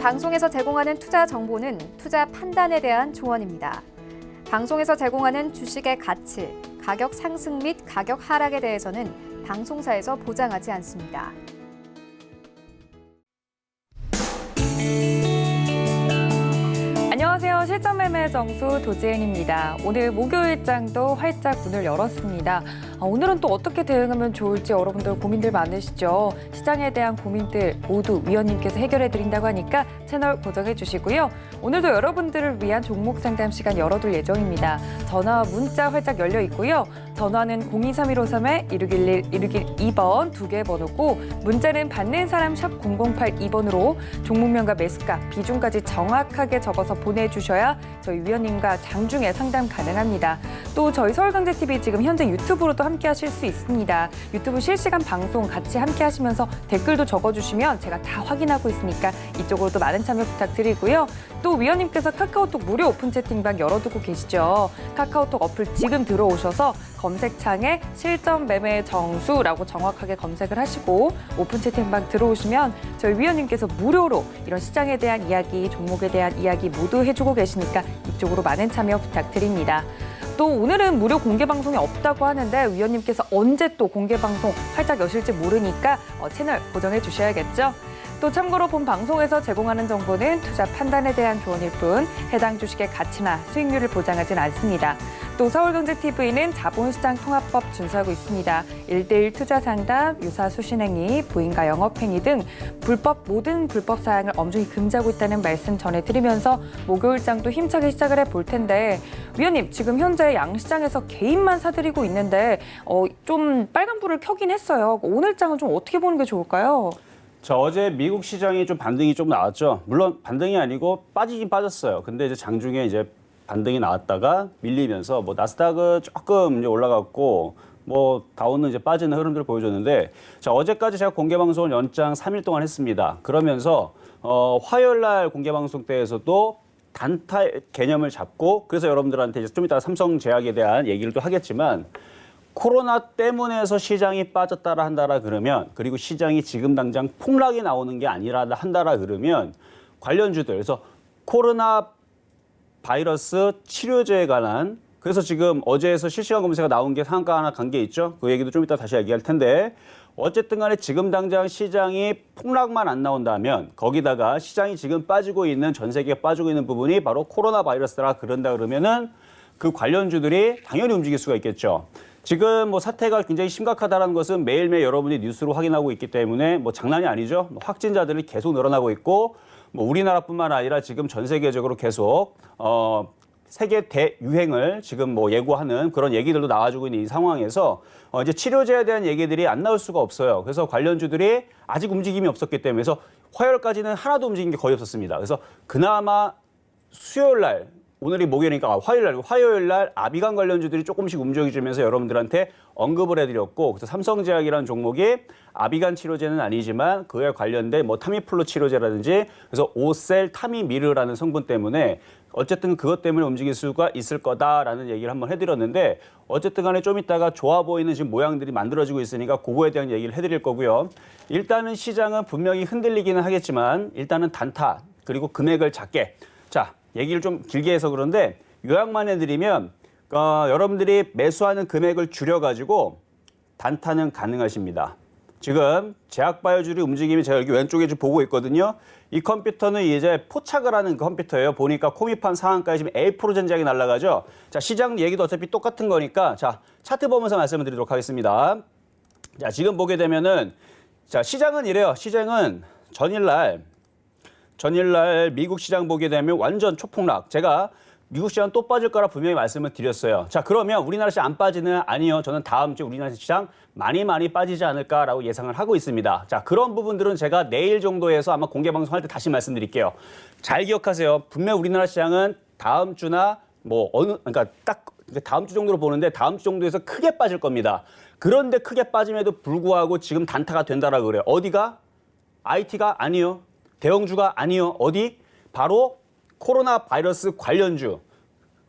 방송에서 제공하는 투자 정보는 투자 판단에 대한 조언입니다. 방송에서 제공하는 주식의 가치, 가격 상승 및 가격 하락에 대해서는 방송사에서 보장하지 않습니다. 안녕하세요. 실전매매 정수 도지은입니다. 오늘 목요일장도 활짝 문을 열었습니다. 오늘은 또 어떻게 대응하면 좋을지 여러분들 고민들 많으시죠? 시장에 대한 고민들 모두 위원님께서 해결해 드린다고 하니까 채널 고정해 주시고요. 오늘도 여러분들을 위한 종목 상담 시간 열어둘 예정입니다. 전화와 문자 활짝 열려 있고요. 전화는 023153-1611, 1612번 두 개의 번호고 문자는 받는 사람 샵 0082번으로 종목명과 매수가, 비중까지 정확하게 적어서 보내주셔야 저희 위원님과 장중에 상담 가능합니다. 또 저희 서울경제TV 지금 현재 유튜브로도 함께 하실 수 있습니다. 유튜브 실시간 방송 같이 함께 하시면서 댓글도 적어주시면 제가 다 확인하고 있으니까 이쪽으로도 많은 참여 부탁드리고요. 또 위원님께서 카카오톡 무료 오픈 채팅방 열어두고 계시죠. 카카오톡 어플 지금 들어오셔서 검색창에 실전 매매 정수라고 정확하게 검색을 하시고 오픈 채팅방 들어오시면 저희 위원님께서 무료로 이런 시장에 대한 이야기, 종목에 대한 이야기 모두 해주고 계시니까 이쪽으로 많은 참여 부탁드립니다. 또 오늘은 무료 공개 방송이 없다고 하는데 위원님께서 언제 또 공개 방송 활짝 여실지 모르니까 채널 고정해 주셔야겠죠. 또 참고로 본 방송에서 제공하는 정보는 투자 판단에 대한 조언일 뿐 해당 주식의 가치나 수익률을 보장하진 않습니다. 또 서울경제TV는 자본시장 통합법 준수하고 있습니다. 1:1 투자 상담, 유사 수신행위, 부인과 영업행위 등 모든 불법 사항을 엄중히 금지하고 있다는 말씀 전해드리면서 목요일장도 힘차게 시작을 해볼 텐데 위원님, 지금 현재 양시장에서 개인만 사들이고 있는데 좀 빨간불을 켜긴 했어요. 오늘장은 좀 어떻게 보는 게 좋을까요? 자, 어제 미국 시장이 좀 반등이 좀 나왔죠. 물론 반등이 아니고 빠지긴 빠졌어요. 근데 이제 장중에 이제 반등이 나왔다가 밀리면서 뭐 나스닥은 조금 이제 올라갔고 뭐 다우는 이제 빠지는 흐름들을 보여줬는데 자, 어제까지 제가 공개 방송을 연장 3일 동안 했습니다. 그러면서 화요일 날 공개 방송 때에서도 단타 개념을 잡고 그래서 여러분들한테 이제 좀 이따 삼성제약에 대한 얘기를 또 하겠지만 코로나 때문에서 시장이 빠졌다라 한다라 그러면 그리고 시장이 지금 당장 폭락이 나오는 게 아니라 한다라 그러면 관련주들 그래서 코로나 바이러스 치료제에 관한 그래서 지금 어제에서 실시간 검색가 나온 게 상한가 하나 간 게 있죠. 그 얘기도 좀 이따 다시 얘기할 텐데 어쨌든 간에 지금 당장 시장이 폭락만 안 나온다면 거기다가 시장이 지금 빠지고 있는 전 세계에 빠지고 있는 부분이 바로 코로나 바이러스라 그런다 그러면은 그 관련주들이 당연히 움직일 수가 있겠죠. 지금 뭐 사태가 굉장히 심각하다는 것은 매일매일 여러분이 뉴스로 확인하고 있기 때문에 뭐 장난이 아니죠. 확진자들이 계속 늘어나고 있고 뭐 우리나라뿐만 아니라 지금 전 세계적으로 계속 세계 대유행을 지금 뭐 예고하는 그런 얘기들도 나와주고 있는 이 상황에서 이제 치료제에 대한 얘기들이 안 나올 수가 없어요. 그래서 관련주들이 아직 움직임이 없었기 때문에 그래서 화요일까지는 하나도 움직인 게 거의 없었습니다. 그래서 그나마 수요일 날 오늘이 목요일이니까 화요일 날 아비간 관련주들이 조금씩 움직여주면서 여러분들한테 언급을 해드렸고 그래서 삼성제약이라는 종목이 아비간 치료제는 아니지만 그에 관련된 뭐 타미플루 치료제라든지 그래서 오셀 타미미르라는 성분 때문에 어쨌든 그것 때문에 움직일 수가 있을 거다라는 얘기를 한번 해드렸는데 어쨌든 간에 좀 이따가 좋아 보이는 지금 모양들이 만들어지고 있으니까 그거에 대한 얘기를 해드릴 거고요. 일단은 시장은 분명히 흔들리기는 하겠지만 일단은 단타 그리고 금액을 작게 자 얘기를 좀 길게 해서 그런데 요약만 해드리면 여러분들이 매수하는 금액을 줄여가지고 단타는 가능하십니다. 지금 제약바이오주의 움직임이 제가 여기 왼쪽에 좀 보고 있거든요. 이 컴퓨터는 이제 포착을 하는 컴퓨터예요. 보니까 코미판 상한가에 지금 A% 전장이 날아가죠. 자, 시장 얘기도 어차피 똑같은 거니까 자 차트 보면서 말씀을 드리도록 하겠습니다. 자, 지금 보게 되면은 자 시장은 이래요. 시장은 전일날 미국 시장 보게 되면 완전 초폭락. 제가 미국 시장 또 빠질 거라 분명히 말씀을 드렸어요. 자, 그러면 우리나라 시장 안 빠지는 아니요. 저는 다음 주 우리나라 시장 많이 빠지지 않을까라고 예상을 하고 있습니다. 자, 그런 부분들은 제가 내일 정도에서 아마 공개 방송할 때 다시 말씀드릴게요. 잘 기억하세요. 분명 우리나라 시장은 다음 주나 뭐 그러니까 딱 다음 주 정도로 보는데 다음 주 정도에서 크게 빠질 겁니다. 그런데 크게 빠짐에도 불구하고 지금 단타가 된다라고 그래요. 어디가? IT가 아니요. 대형주가 아니요. 어디? 바로 코로나 바이러스 관련주.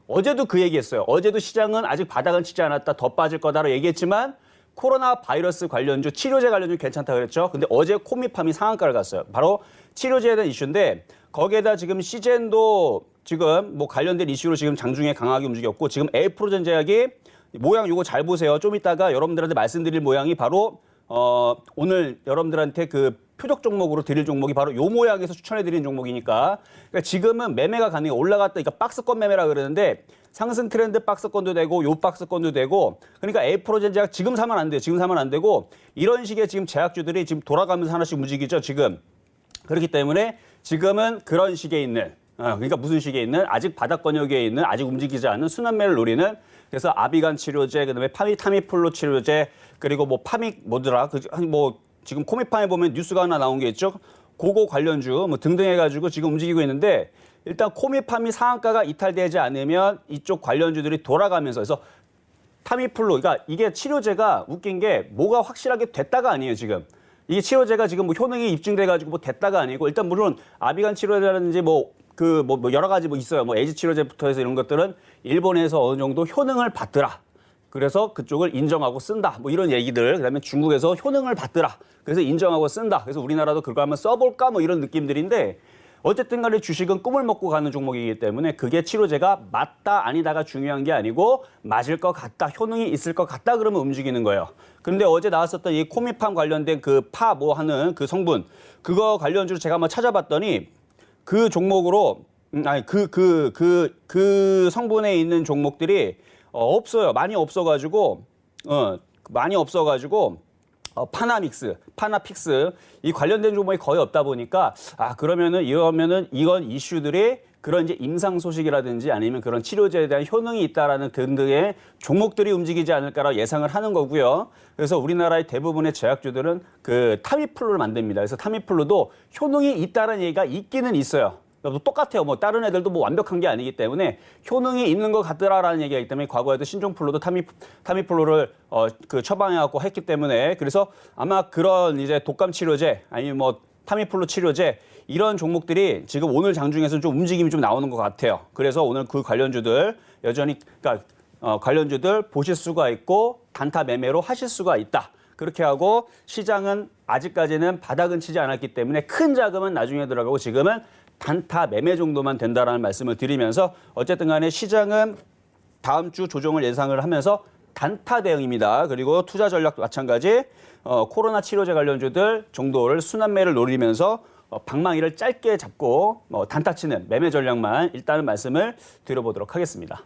어제도 그 얘기했어요. 어제도 시장은 아직 바닥은 치지 않았다. 더 빠질 거다라고 얘기했지만 코로나 바이러스 관련주, 치료제 관련주 괜찮다 그랬죠. 근데 어제 코미팜이 상한가를 갔어요. 바로 치료제에 대한 이슈인데 거기에다 지금 시젠도 지금 뭐 관련된 이슈로 지금 장중에 강하게 움직였고 지금 에이프로젠 제약이 모양 요거 잘 보세요. 좀 이따가 여러분들한테 말씀드릴 모양이 바로 오늘 여러분들한테 그 표적 종목으로 드릴 종목이 바로 요 모양에서 추천해 드리는 종목이니까 그러니까 지금은 매매가 가능해 올라갔다 그러니까 박스권 매매라 그러는데 상승 트렌드 박스권도 되고 요 박스권도 되고 그러니까 에이프로젠 제약 지금 사면 안 돼요. 지금 사면 안 되고 이런 식의 지금 제약주들이 지금 돌아가면서 하나씩 움직이죠. 지금 그렇기 때문에 지금은 그런 식에 있는 그러니까 무슨 식에 있는 아직 바닥권역에 있는 아직 움직이지 않는 순환매를 노리는 그래서 아비간 치료제 그다음에 타미플루 치료제 그리고 뭐 뭐더라 뭐 지금 코미팜에 보면 뉴스가 하나 나온 게 있죠. 고거 관련주 뭐 등등 해가지고 지금 움직이고 있는데 일단 코미팜이 상한가가 이탈되지 않으면 이쪽 관련주들이 돌아가면서 그래서 타미플루 그러니까 이게 치료제가 웃긴 게 뭐가 확실하게 됐다가 아니에요 지금. 이게 치료제가 지금 뭐 효능이 입증돼가지고 뭐 됐다가 아니고 일단 물론 아비간 치료제라든지 뭐 여러 가지 뭐 있어요. 뭐 에이즈 치료제부터 해서 이런 것들은 일본에서 어느 정도 효능을 받더라. 그래서 그쪽을 인정하고 쓴다. 뭐 이런 얘기들. 그다음에 중국에서 효능을 받더라. 그래서 인정하고 쓴다. 그래서 우리나라도 그거 한번 써볼까 뭐 이런 느낌들인데 어쨌든 간에 주식은 꿈을 먹고 가는 종목이기 때문에 그게 치료제가 맞다 아니다가 중요한 게 아니고 맞을 것 같다. 효능이 있을 것 같다 그러면 움직이는 거예요. 그런데 어제 나왔었던 이 코미팜 관련된 그 파 뭐 하는 그 성분 그거 관련주로 제가 한번 찾아봤더니 그 종목으로 그 성분에 있는 종목들이 없어요. 많이 없어가지고 파나픽스 이 관련된 종목이 거의 없다 보니까 그러면은 이건 이슈들이 그런 이제 임상 소식이라든지 아니면 그런 치료제에 대한 효능이 있다라는 등등의 종목들이 움직이지 않을까라고 예상을 하는 거고요. 그래서 우리나라의 대부분의 제약주들은 그 타미플루를 만듭니다. 그래서 타미플루도 효능이 있다라는 얘기가 있기는 있어요. 똑같아요. 뭐 다른 애들도 뭐 완벽한 게 아니기 때문에 효능이 있는 것 같더라라는 얘기가 있기 때문에 과거에도 신종플루도 타미플루를 그 처방해갖고 했기 때문에 그래서 아마 그런 이제 독감 치료제 아니면 뭐 타미플루 치료제 이런 종목들이 지금 오늘 장중에서는 좀 움직임이 좀 나오는 것 같아요. 그래서 오늘 그 관련주들 여전히 그러니까 관련주들 보실 수가 있고 단타 매매로 하실 수가 있다. 그렇게 하고 시장은 아직까지는 바닥은 치지 않았기 때문에 큰 자금은 나중에 들어가고 지금은 단타 매매 정도만 된다라는 말씀을 드리면서 어쨌든 간에 시장은 다음 주 조정을 예상을 하면서 단타 대응입니다. 그리고 투자 전략도 마찬가지 코로나 치료제 관련주들 정도를 순환매를 노리면서 방망이를 짧게 잡고 단타 치는 매매 전략만 일단은 말씀을 드려보도록 하겠습니다.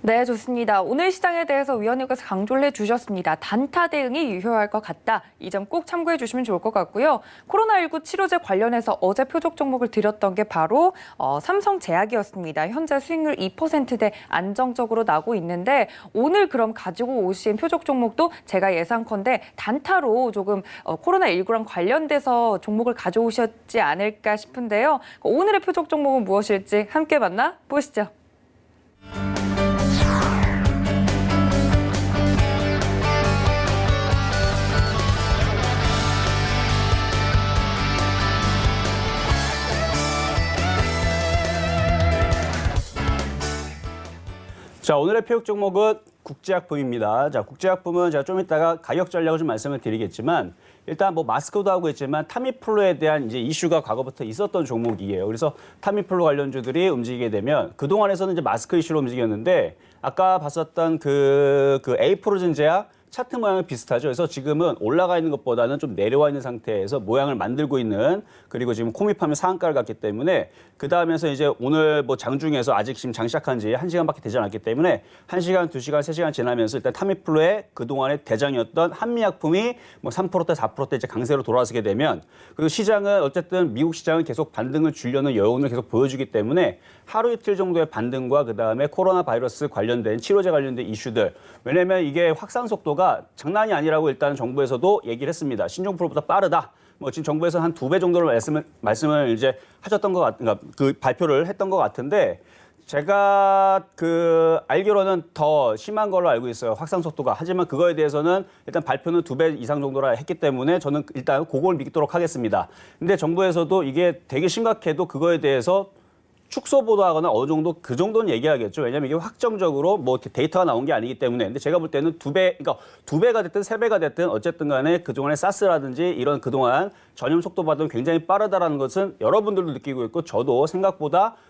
네, 좋습니다. 오늘 시장에 대해서 위원님께서 강조를 해주셨습니다. 단타 대응이 유효할 것 같다. 이 점 꼭 참고해 주시면 좋을 것 같고요. 코로나19 치료제 관련해서 어제 표적 종목을 드렸던 게 바로 삼성제약이었습니다. 현재 수익률 2%대 안정적으로 나고 있는데 오늘 그럼 가지고 오신 표적 종목도 제가 예상컨대 단타로 조금 코로나19랑 관련돼서 종목을 가져오셨지 않을까 싶은데요. 오늘의 표적 종목은 무엇일지 함께 만나 보시죠. 자, 오늘의 표적 종목은 국제약품입니다. 자, 국제약품은 제가 좀 이따가 가격 전략을 좀 말씀을 드리겠지만 일단 뭐 마스크도 하고 있지만 타미플루에 대한 이제 이슈가 과거부터 있었던 종목이에요. 그래서 타미플루 관련주들이 움직이게 되면 그동안에서는 이제 마스크 이슈로 움직였는데 아까 봤었던 그 에이프로젠 제약 차트 모양은 비슷하죠. 그래서 지금은 올라가 있는 것보다는 좀 내려와 있는 상태에서 모양을 만들고 있는 그리고 지금 코미팜이 상한가를 갔기 때문에 그 다음에서 이제 오늘 뭐 장중에서 아직 지금 장 시작한 지 1시간밖에 되지 않았기 때문에 1시간, 2시간, 3시간 지나면서 일단 타미플루의 그동안의 대장이었던 한미약품이 뭐 3%대 4%대 이제 강세로 돌아서게 되면 그리고 시장은 어쨌든 미국 시장은 계속 반등을 주려는 여운을 계속 보여주기 때문에 하루 이틀 정도의 반등과 그 다음에 코로나 바이러스 관련된 치료제 관련된 이슈들 왜냐면 이게 확산 속도가 장난이 아니라고 일단 정부에서도 얘기를 했습니다. 신종플루보다 빠르다. 뭐 지금 정부에서 한 2배 정도로 말씀을 이제 하셨던 것 그러니까 그 발표를 했던 것 같은데 제가 알기로는 더 심한 걸로 알고 있어요. 확산 속도가. 하지만 그거에 대해서는 일단 발표는 2배 이상 정도라 했기 때문에 저는 일단 그걸 믿도록 하겠습니다. 근데 정부에서도 이게 되게 심각해도 그거에 대해서 축소보도하거나 어느 정도 그 정도는 얘기하겠죠. 왜냐하면 이게 확정적으로 뭐 데이터가 나온 게 아니기 때문에. 근데 제가 볼 때는 그러니까 2배가 됐든 3배가 됐든 어쨌든 간에 그동안에 사스라든지 이런 그동안 전염 속도보다는 굉장히 빠르다라는 것은 여러분들도 느끼고 있고 저도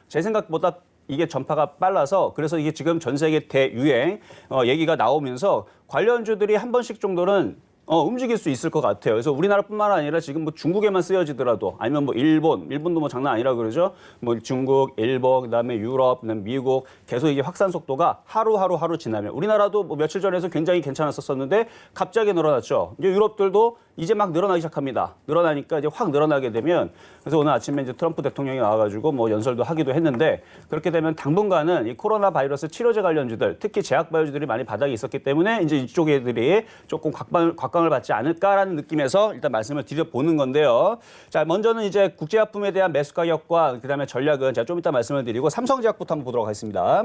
제 생각보다 이게 전파가 빨라서 그래서 이게 지금 전 세계 대유행 얘기가 나오면서 관련주들이 한 번씩 정도는 움직일 수 있을 것 같아요. 그래서 우리나라뿐만 아니라 지금 뭐 중국에만 쓰여지더라도 아니면 뭐 일본도 뭐 장난 아니라 그러죠. 뭐 중국, 일본, 그다음에 유럽, 그다음에 미국 계속 이게 확산 속도가 하루 지나면 우리나라도 뭐 며칠 전에서 굉장히 괜찮았었는데 갑자기 늘어났죠. 이제 유럽들도 이제 막 늘어나기 시작합니다. 늘어나니까 이제 확 늘어나게 되면 그래서 오늘 아침에 이제 트럼프 대통령이 나와가지고 뭐 연설도 하기도 했는데 그렇게 되면 당분간은 이 코로나 바이러스 치료제 관련주들 특히 제약바이오주들이 많이 바닥에 있었기 때문에 이제 이쪽 애들이 조금 곽광을 받지 않을까라는 느낌에서 일단 말씀을 드려보는 건데요. 자, 먼저는 이제 국제약품에 대한 매수 가격과 그다음에 전략은 제가 좀 이따 말씀을 드리고 삼성제약부터 한번 보도록 하겠습니다.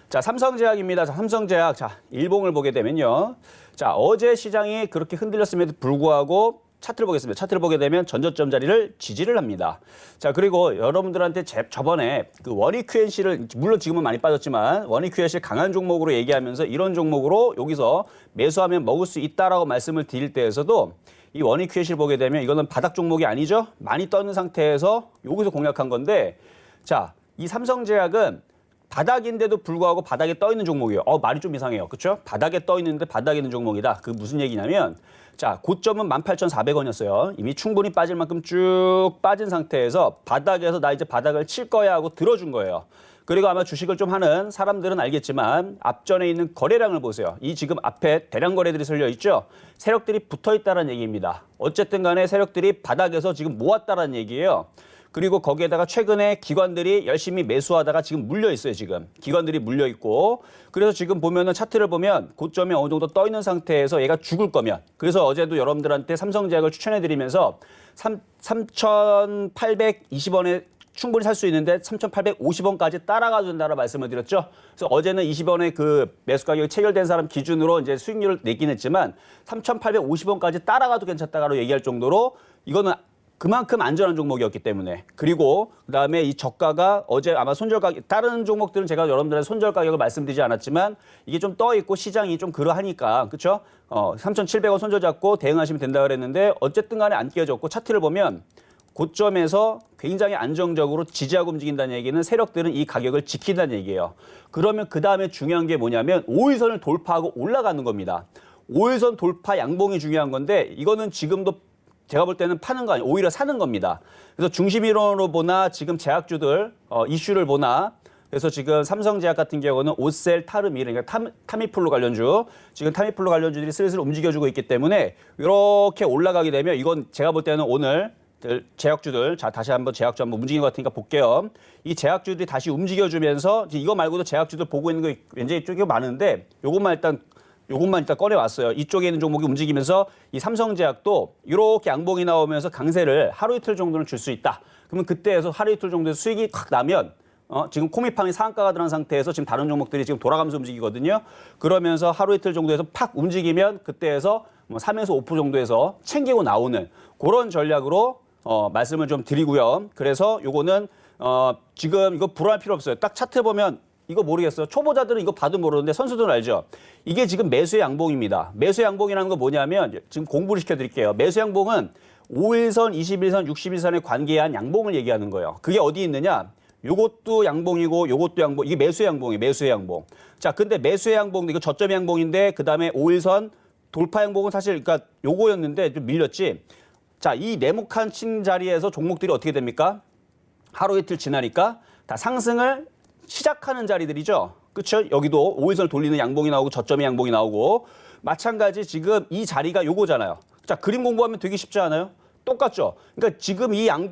자, 삼성제약입니다. 자, 삼성제약. 자, 일봉을 보게 되면요. 자, 어제 시장이 그렇게 흔들렸음에도 불구하고 차트를 보겠습니다. 차트를 보게 되면 전저점 자리를 지지를 합니다. 자, 그리고 여러분들한테 저번에 그 원익 QNC를 물론 지금은 많이 빠졌지만 원익 QNC 강한 종목으로 얘기하면서 이런 종목으로 여기서 매수하면 먹을 수 있다라고 말씀을 드릴 때에서도 이 원익 QNC를 보게 되면 이거는 바닥 종목이 아니죠. 많이 떠 있는 상태에서 여기서 공략한 건데 자, 이 삼성제약은 바닥인데도 불구하고 바닥에 떠 있는 종목이에요. 말이 좀 이상해요. 그렇죠? 바닥에 떠 있는데 바닥에 있는 종목이다. 그 무슨 얘기냐면 자, 고점은 18,400원이었어요. 이미 충분히 빠질 만큼 쭉 빠진 상태에서 바닥에서 나 이제 바닥을 칠 거야 하고 들어준 거예요. 그리고 아마 주식을 좀 하는 사람들은 알겠지만 앞전에 있는 거래량을 보세요. 이 지금 앞에 대량 거래들이 설려 있죠. 세력들이 붙어 있다는 얘기입니다. 어쨌든 간에 세력들이 바닥에서 지금 모았다는 얘기예요. 그리고 거기에다가 최근에 기관들이 열심히 매수하다가 지금 물려 있어요, 지금. 기관들이 물려 있고. 그래서 지금 보면은 차트를 보면 고점이 어느 정도 떠 있는 상태에서 얘가 죽을 거면. 그래서 어제도 여러분들한테 삼성제약을 추천해 드리면서 3,820원에 충분히 살 수 있는데 3,850원까지 따라가도 된다고 말씀을 드렸죠. 그래서 어제는 20원의 그 매수 가격이 체결된 사람 기준으로 이제 수익률을 내긴 했지만 3,850원까지 따라가도 괜찮다고 얘기할 정도로 이거는 그만큼 안전한 종목이었기 때문에 그리고 그다음에 이 저가가 어제 아마 손절 가격 다른 종목들은 제가 여러분들한테 손절 가격을 말씀드리지 않았지만 이게 좀 떠 있고 시장이 좀 그러하니까 그렇죠? 3,700원 손절 잡고 대응하시면 된다 그랬는데 어쨌든 간에 안 깨졌고 차트를 보면 고점에서 굉장히 안정적으로 지지하고 움직인다는 얘기는 세력들은 이 가격을 지킨다는 얘기예요. 그러면 그다음에 중요한 게 뭐냐면 5일선을 돌파하고 올라가는 겁니다. 5일선 돌파 양봉이 중요한 건데 이거는 지금도 제가 볼 때는 파는 거 아니에요. 오히려 사는 겁니다. 그래서 중심이론으로 보나 지금 제약주들 이슈를 보나 그래서 지금 삼성제약 같은 경우는 오셀, 타르미 그러니까 타미플루 관련주 지금 타미플루 관련주들이 슬슬 움직여주고 있기 때문에 이렇게 올라가게 되면 이건 제가 볼 때는 오늘 제약주들 자 다시 한번 제약주 한번 움직이는 것 같으니까 볼게요. 이 제약주들이 다시 움직여주면서 이거 말고도 제약주들 보고 있는 거 굉장히 꽤 많은데 요것만 일단 꺼내왔어요. 이쪽에 있는 종목이 움직이면서 이 삼성제약도 이렇게 양봉이 나오면서 강세를 하루 이틀 정도는 줄 수 있다. 그러면 그때에서 하루 이틀 정도에서 수익이 확 나면 지금 코미팜이 상한가가 들어간 상태에서 지금 다른 종목들이 지금 돌아가면서 움직이거든요. 그러면서 하루 이틀 정도에서 팍 움직이면 그때에서 뭐 3에서 5% 정도에서 챙기고 나오는 그런 전략으로 말씀을 좀 드리고요. 그래서 요거는 지금 이거 불안할 필요 없어요. 딱 차트 보면 이거 모르겠어요. 초보자들은 이거 봐도 모르는데 선수들은 알죠. 이게 지금 매수의 양봉입니다. 매수의 양봉이라는 건 뭐냐면 지금 공부를 시켜드릴게요. 매수 양봉은 5일선, 21선, 61선에 관계한 양봉을 얘기하는 거예요. 그게 어디 있느냐? 요것도 양봉이고 요것도 양봉. 이게 매수의 양봉이에요. 매수의 양봉. 자, 근데 매수의 양봉도 이거 저점 양봉인데 그다음에 5일선 돌파 양봉은 사실 그러니까 요거였는데 좀 밀렸지. 자, 이 네모칸 친 자리에서 종목들이 어떻게 됩니까? 하루 이틀 지나니까 다 상승을 시작하는 자리들이죠. 그렇죠? 여기도 5일선을 돌리는 양봉이 나오고 저점의 양봉이 나오고 마찬가지 지금 이 자리가 요거잖아요. 자, 그림 공부하면 되게 쉽지 않아요? 똑같죠. 그러니까 지금 지금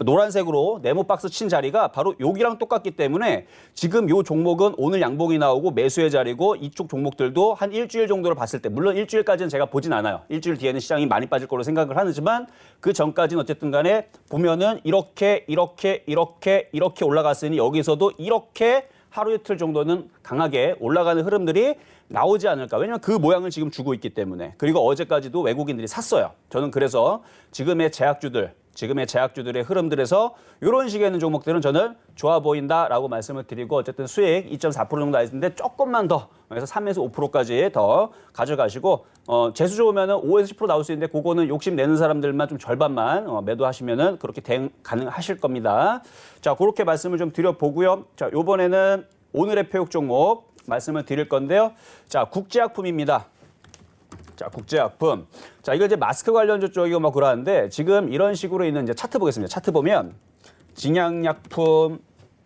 노란색으로 네모 박스 친 자리가 바로 여기랑 똑같기 때문에 지금 요 종목은 오늘 양봉이 나오고 매수의 자리고 이쪽 종목들도 한 일주일 정도를 봤을 때 물론 일주일까지는 제가 보진 않아요. 일주일 뒤에는 시장이 많이 빠질 거로 생각을 하지만 그 전까지는 어쨌든 간에 보면은 이렇게 올라갔으니 여기서도 이렇게 하루 이틀 정도는 강하게 올라가는 흐름들이 나오지 않을까. 왜냐하면 그 모양을 지금 주고 있기 때문에. 그리고 어제까지도 외국인들이 샀어요. 저는 그래서 지금의 제약주들의 흐름들에서 이런 식의 있는 종목들은 저는 좋아 보인다라고 말씀을 드리고 어쨌든 수익 2.4% 정도 나있는데 조금만 더 그래서 3에서 5%까지 더 가져가시고 재수 좋으면은 5에서 10% 나올 수 있는데 그거는 욕심 내는 사람들만 좀 절반만 매도하시면은 그렇게 대응 가능하실 겁니다. 자, 그렇게 말씀을 좀 드려보고요. 자, 요번에는 오늘의 표육 종목 말씀을 드릴 건데요. 자, 국제약품입니다. 자, 국제약품. 자, 이거 이제 마스크 관련주 쪽이고 뭐 그러는데 지금 이런 식으로 있는 이제 차트 보겠습니다. 차트 보면 진양약품,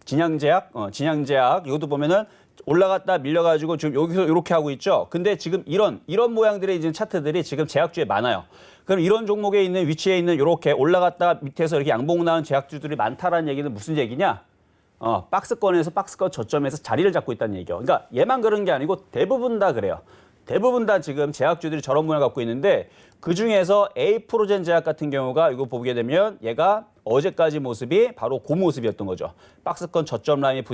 진양제약, 진양제약 이것도 보면은 올라갔다 밀려가지고 지금 여기서 이렇게 하고 있죠. 근데 지금 이런 모양들의 이제 차트들이 지금 제약주에 많아요. 그럼 이런 종목에 있는 위치에 있는 이렇게 올라갔다 밑에서 이렇게 양봉 나온 제약주들이 많다라는 얘기는 무슨 얘기냐? 박스권에서 박스권 저점에서 자리를 잡고 있다는 얘기죠. 그러니까 얘만 그런 게 아니고 대부분 다 그래요. 대부분 다 지금 제약주들이 저런 모양을 갖고 있는데 그중에서 에이프로젠 제약 같은 경우가 이거 보게 되면 얘가 어제까지 모습이 바로 그 모습이었던 거죠. 박스권 저점 라인이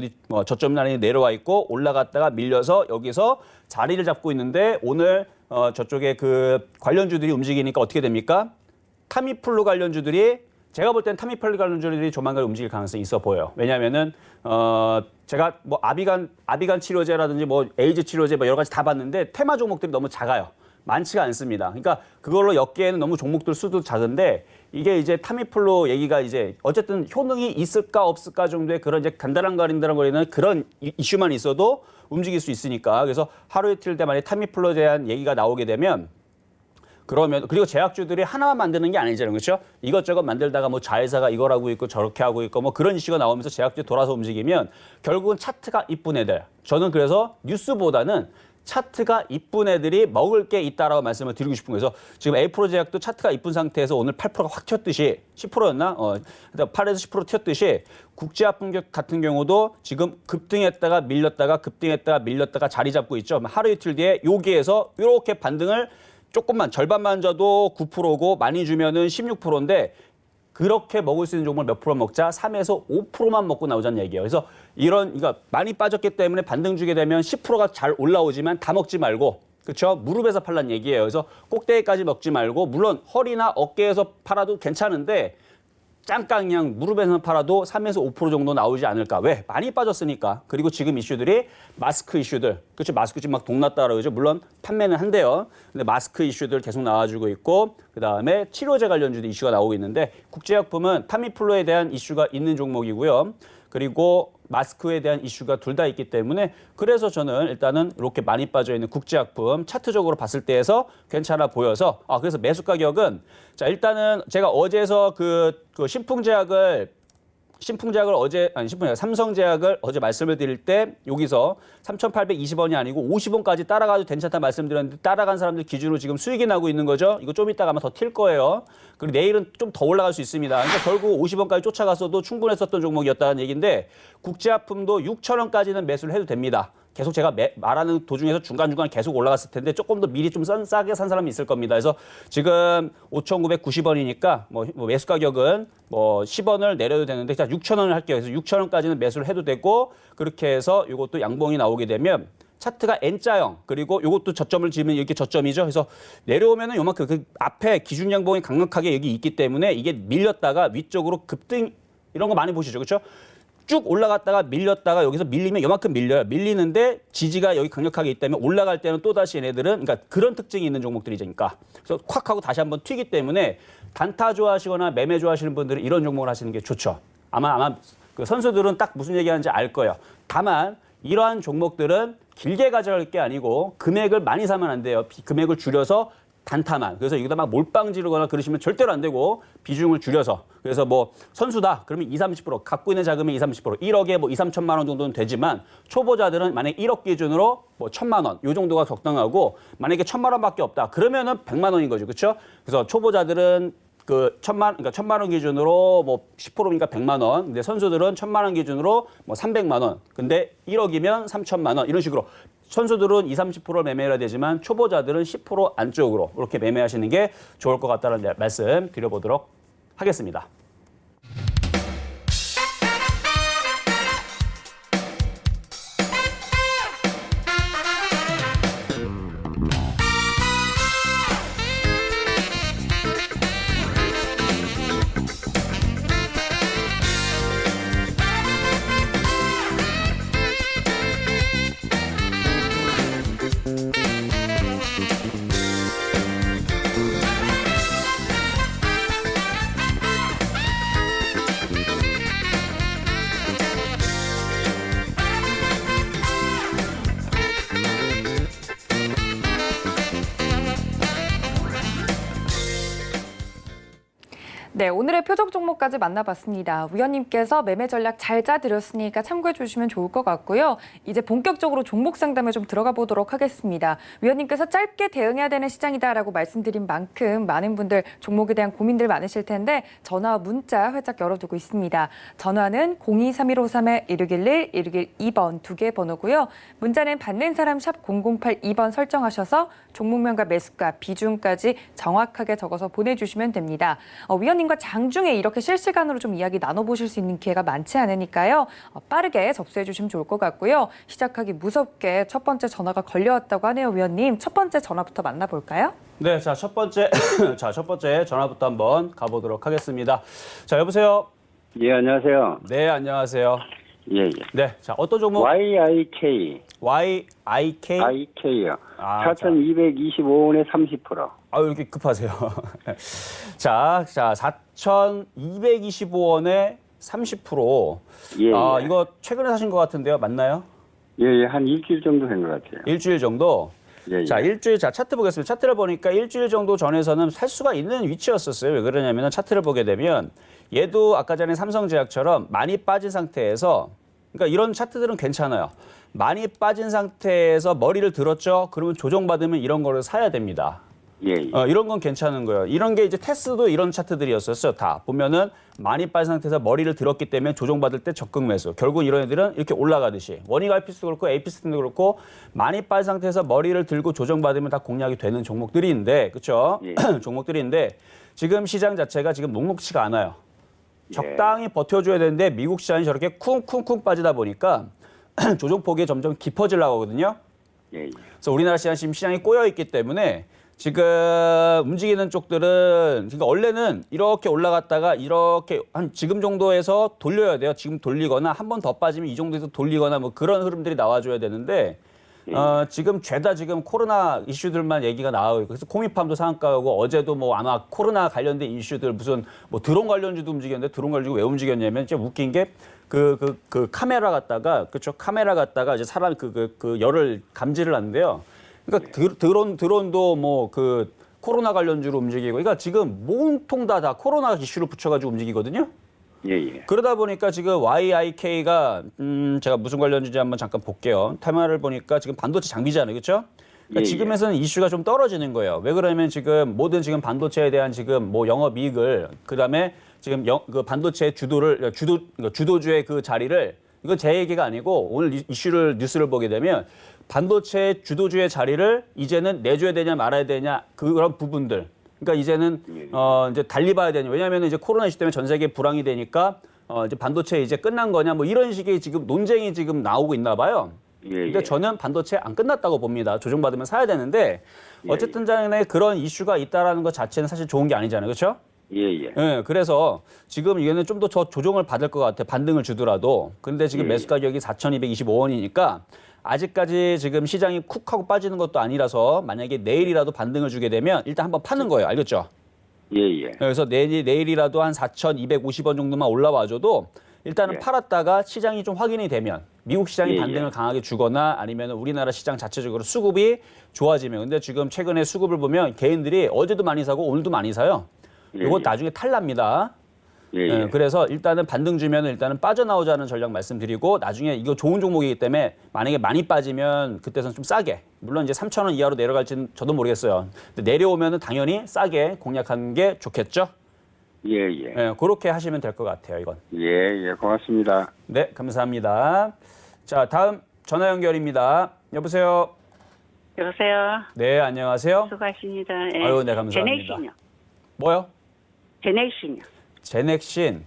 저점 라인이 내려와 있고 올라갔다가 밀려서 여기서 자리를 잡고 있는데 오늘 저쪽에 그 관련주들이 움직이니까 어떻게 됩니까? 타미플루 관련주들이 제가 볼 땐 타미플루 관련주들이 조만간 움직일 가능성이 있어 보여요. 왜냐하면은 제가 뭐 아비간 치료제라든지 뭐 에이즈 치료제 뭐 여러 가지 다 봤는데 테마 종목들이 너무 작아요. 많지가 않습니다. 그러니까 그걸로 엮기에는 너무 종목들 수도 작은데 이게 이제 타미플루 얘기가 이제 어쨌든 효능이 있을까 없을까 정도의 그런 이제 간다랑거리는 그런 이슈만 있어도 움직일 수 있으니까 그래서 하루 이틀 때 만약에 타미플루에 대한 얘기가 나오게 되면 그러면 그리고 제약주들이 하나만 만드는 게 아니잖아요. 그렇죠? 이것저것 만들다가 뭐 자회사가 이걸 하고 있고 저렇게 하고 있고 뭐 그런 이슈가 나오면서 제약주 돌아서 움직이면 결국은 차트가 이쁜 애들. 저는 그래서 뉴스보다는 차트가 이쁜 애들이 먹을 게 있다라고 말씀을 드리고 싶은 거예요. 그래서 지금 에이프로 제약도 차트가 이쁜 상태에서 오늘 8%가 확 튀었듯이 10%였나? 8에서 10% 튀었듯이 국제약품 같은 경우도 지금 급등했다가 밀렸다가 급등했다가 밀렸다가 자리 잡고 있죠. 하루 이틀 뒤에 여기에서 이렇게 반등을 조금만 절반만 줘도 9%고 많이 주면은 16%인데 그렇게 먹을 수 있는 종목을 몇 프로 먹자? 3에서 5%만 먹고 나오자는 얘기예요. 그래서 그러니까 많이 빠졌기 때문에 반등 주게 되면 10%가 잘 올라오지만 다 먹지 말고 그렇죠? 무릎에서 팔란 얘기예요. 그래서 꼭대기까지 먹지 말고 물론 허리나 어깨에서 팔아도 괜찮은데 잠깐 그냥 무릎에서 팔아도 3에서 5% 정도 나오지 않을까. 왜? 많이 빠졌으니까. 그리고 지금 이슈들이 마스크 이슈들. 그렇죠? 마스크 지금 막 동났다 그러죠. 물론 판매는 한대요. 근데 마스크 이슈들 계속 나와주고 있고 그다음에 치료제 관련주도 이슈가 나오고 있는데 국제약품은 타미플루에 대한 이슈가 있는 종목이고요. 그리고 마스크에 대한 이슈가 둘 다 있기 때문에 그래서 저는 일단은 이렇게 많이 빠져 있는 국제약품 차트적으로 봤을 때에서 괜찮아 보여서 그래서 매수 가격은 자 일단은 제가 어제서 그 신풍제약을 삼성제약을 어제 말씀을 드릴 때 여기서 3,820원이 아니고 50원까지 따라가도 괜찮다 말씀드렸는데 따라간 사람들 기준으로 지금 수익이 나고 있는 거죠. 이거 좀 이따가 아마 더 튈 거예요. 그리고 내일은 좀 더 올라갈 수 있습니다. 그러니까 결국 50원까지 쫓아갔어도 충분했었던 종목이었다는 얘기인데 국제약품도 6,000원까지는 매수를 해도 됩니다. 계속 제가 말하는 도중에서 중간중간 계속 올라갔을 텐데 조금 더 미리 좀 싸게 산 사람이 있을 겁니다. 그래서 지금 5,990원이니까 뭐 매수 가격은 뭐 10원을 내려도 되는데 자 6,000원을 할게요. 그래서 6,000원까지는 매수를 해도 되고 그렇게 해서 이것도 양봉이 나오게 되면 차트가 N자형 그리고 이것도 저점을 지으면 이렇게 저점이죠. 그래서 내려오면은 요만큼 그 앞에 기준 양봉이 강력하게 여기 있기 때문에 이게 밀렸다가 위쪽으로 급등 이런 거 많이 보시죠. 그렇죠? 쭉 올라갔다가 밀렸다가 여기서 밀리면 요만큼 밀려요. 밀리는데 지지가 여기 강력하게 있다면 올라갈 때는 또다시 얘네들은 그러니까 그런 특징이 있는 종목들이니까. 그래서 콱 하고 다시 한번 튀기 때문에 단타 좋아하시거나 매매 좋아하시는 분들은 이런 종목을 하시는 게 좋죠. 아마 그 선수들은 딱 무슨 얘기하는지 알 거예요. 다만 이러한 종목들은 길게 가져갈 게 아니고 금액을 많이 사면 안 돼요. 금액을 줄여서 단타만. 그래서 여기다 막 몰빵 지르거나 그러시면 절대로 안 되고 비중을 줄여서. 그래서 뭐 선수다. 그러면 20-30% 갖고 있는 자금의 20-30% 1억에 뭐 2-3천만 원 정도는 되지만 초보자들은 만약에 1억 기준으로 뭐 1,000만 원 요 정도가 적당하고 만약에 1,000만 원밖에 없다. 그러면은 100만 원인 거죠. 그렇죠? 그래서 초보자들은 그 1,000만 원 기준으로 뭐 10%니까 100만 원. 근데 선수들은 1,000만 원 기준으로 뭐 300만 원. 근데 1억이면 3천만 원. 이런 식으로 선수들은 20-30% 매매해야 되지만 초보자들은 10% 안쪽으로 이렇게 매매하시는 게 좋을 것 같다는 말씀 드려보도록 하겠습니다. 네, 오늘의 표적 종목까지 만나봤습니다. 위원님께서 매매 전략 잘 짜드렸으니까 참고해 주시면 좋을 것 같고요. 이제 본격적으로 종목 상담에 좀 들어가 보도록 하겠습니다. 위원님께서 짧게 대응해야 되는 시장이다라고 말씀드린 만큼 많은 분들 종목에 대한 고민들 많으실 텐데 전화와 문자 활짝 열어두고 있습니다. 전화는 023153-1611, 1612번 두 개 번호고요. 문자는 받는 사람 샵 0082번 설정하셔서 종목명과 매수가, 비중까지 정확하게 적어서 보내주시면 됩니다. 위원님과 장중에 이렇게 실시간으로 좀 이야기 나눠보실 수 있는 기회가 많지 않으니까요. 빠르게 접수해 주시면 좋을 것 같고요. 시작하기 무섭게 첫 번째 전화가 걸려왔다고 하네요, 위원님. 첫 번째 전화부터 만나볼까요? 네, 자, 첫 번째 전화부터 한번 가보도록 하겠습니다. 자, 여보세요? 예, 안녕하세요. 네, 안녕하세요. 예, 예. 네, 자, 어떤 종목? YIK. YIK? IK요. 아, 4,225원에 30%. 아, 왜 이렇게 급하세요? 자, 4,225원에 30%. 예, 아, 예. 이거 최근에 사신 것 같은데요. 맞나요? 예, 예. 한 일주일 정도 된 것 같아요. 일주일 정도? 예, 예. 자, 차트 보겠습니다. 차트를 보니까 일주일 정도 전에서는 살 수가 있는 위치였었어요. 왜 그러냐면 차트를 보게 되면 얘도 아까 전에 삼성제약처럼 많이 빠진 상태에서, 그러니까 이런 차트들은 괜찮아요. 많이 빠진 상태에서 머리를 들었죠? 그러면 조정받으면 이런 거를 사야 됩니다. 예, 예. 이런 건 괜찮은 거예요. 이런 게 이제 테스도 이런 차트들이었었어요. 다 보면은 많이 빠진 상태에서 머리를 들었기 때문에 조정받을 때 적극 매수. 결국 이런 애들은 이렇게 올라가듯이 원익 RPS도 그렇고 APS도 그렇고 많이 빠진 상태에서 머리를 들고 조정받으면 다 공략이 되는 종목들인데, 그렇죠? 예. 종목들인데 지금 시장 자체가 지금 녹록치가 않아요. 예. 적당히 버텨줘야 되는데 미국 시장이 저렇게 쿵쿵쿵 빠지다 보니까 조정폭이 점점 깊어지려고 하거든요. 예, 예. 그래서 우리나라 시장 지금 시장이 꼬여 있기 때문에 지금 움직이는 쪽들은, 그러니까 원래는 이렇게 올라갔다가 이렇게 한 지금 정도에서 돌려야 돼요. 지금 돌리거나 한 번 더 빠지면 이 정도에서 돌리거나 뭐 그런 흐름들이 나와줘야 되는데 지금 죄다 지금 코로나 이슈들만 얘기가 나오고 있고, 그래서 코미팜도 상한가고 어제도 뭐 아마 코로나 관련된 이슈들 무슨 뭐 드론 관련주도 움직였는데 드론 관련주 왜 움직였냐면 진짜 웃긴 게 그 카메라 갖다가, 그렇죠, 카메라 갖다가 이제 사람 그 열을 감지를 하는데요. 그러니까 드론도 뭐 그 코로나 관련주로 움직이고, 그러니까 지금 몸통 다 코로나 이슈를 붙여가지고 움직이거든요. 예, 예. 그러다 보니까 지금 YIK가 제가 무슨 관련주인지 한번 잠깐 볼게요. 테마를 보니까 지금 반도체 장비잖아요, 그렇죠? 그러니까 예, 예. 지금에서는 이슈가 좀 떨어지는 거예요. 왜 그러냐면 지금 모든 지금 반도체에 대한 지금 뭐 영업이익을, 그다음에 지금 그 반도체 주도주의 그 자리를, 이건 제 얘기가 아니고 오늘 뉴스를 보게 되면 반도체 주도주의 자리를 이제는 내줘야 되냐 말아야 되냐 그런 부분들. 그러니까 이제는 이제 달리 봐야 되냐. 왜냐하면 이제 코로나 이슈 때문에 전 세계 불황이 되니까 이제 반도체 이제 끝난 거냐 뭐 이런 식의 지금 논쟁이 지금 나오고 있나 봐요. 예, 근데 예. 저는 반도체 안 끝났다고 봅니다. 조정받으면 사야 되는데 어쨌든 간에 그런 이슈가 있다라는 것 자체는 사실 좋은 게 아니잖아요. 그렇죠? 예, 예. 예, 그래서 지금 이거는 좀 더 조정을 받을 것 같아요. 반등을 주더라도. 근데 지금 예, 매수 가격이 4,225원이니까 아직까지 지금 시장이 쿡 하고 빠지는 것도 아니라서 만약에 내일이라도 반등을 주게 되면 일단 한번 파는 거예요. 알겠죠? 예, 예. 그래서 내일이라도 한 4,250원 정도만 올라와줘도 일단은 예. 팔았다가 시장이 좀 확인이 되면 미국 시장이 예, 반등을 예. 강하게 주거나 아니면 우리나라 시장 자체적으로 수급이 좋아지면, 근데 지금 최근에 수급을 보면 개인들이 어제도 많이 사고 오늘도 많이 사요. 예, 이거 예. 나중에 탈납니다. 예, 예. 그래서 일단은 반등 주면은 일단은 빠져나오자는 전략 말씀드리고, 나중에 이거 좋은 종목이기 때문에 만약에 많이 빠지면 그때선 좀 싸게, 물론 이제 3,000원 이하로 내려갈지는 저도 모르겠어요. 근데 내려오면은 당연히 싸게 공략하는 게 좋겠죠. 예, 예. 예, 그렇게 하시면 될 것 같아요, 이건. 예, 예. 고맙습니다. 네, 감사합니다. 자, 다음 전화 연결입니다. 여보세요. 여보세요. 네, 안녕하세요. 수고하십니다. 예. 아유, 네, 감사합니다. 제넥신요. 뭐요? 제넥신요. 제넥신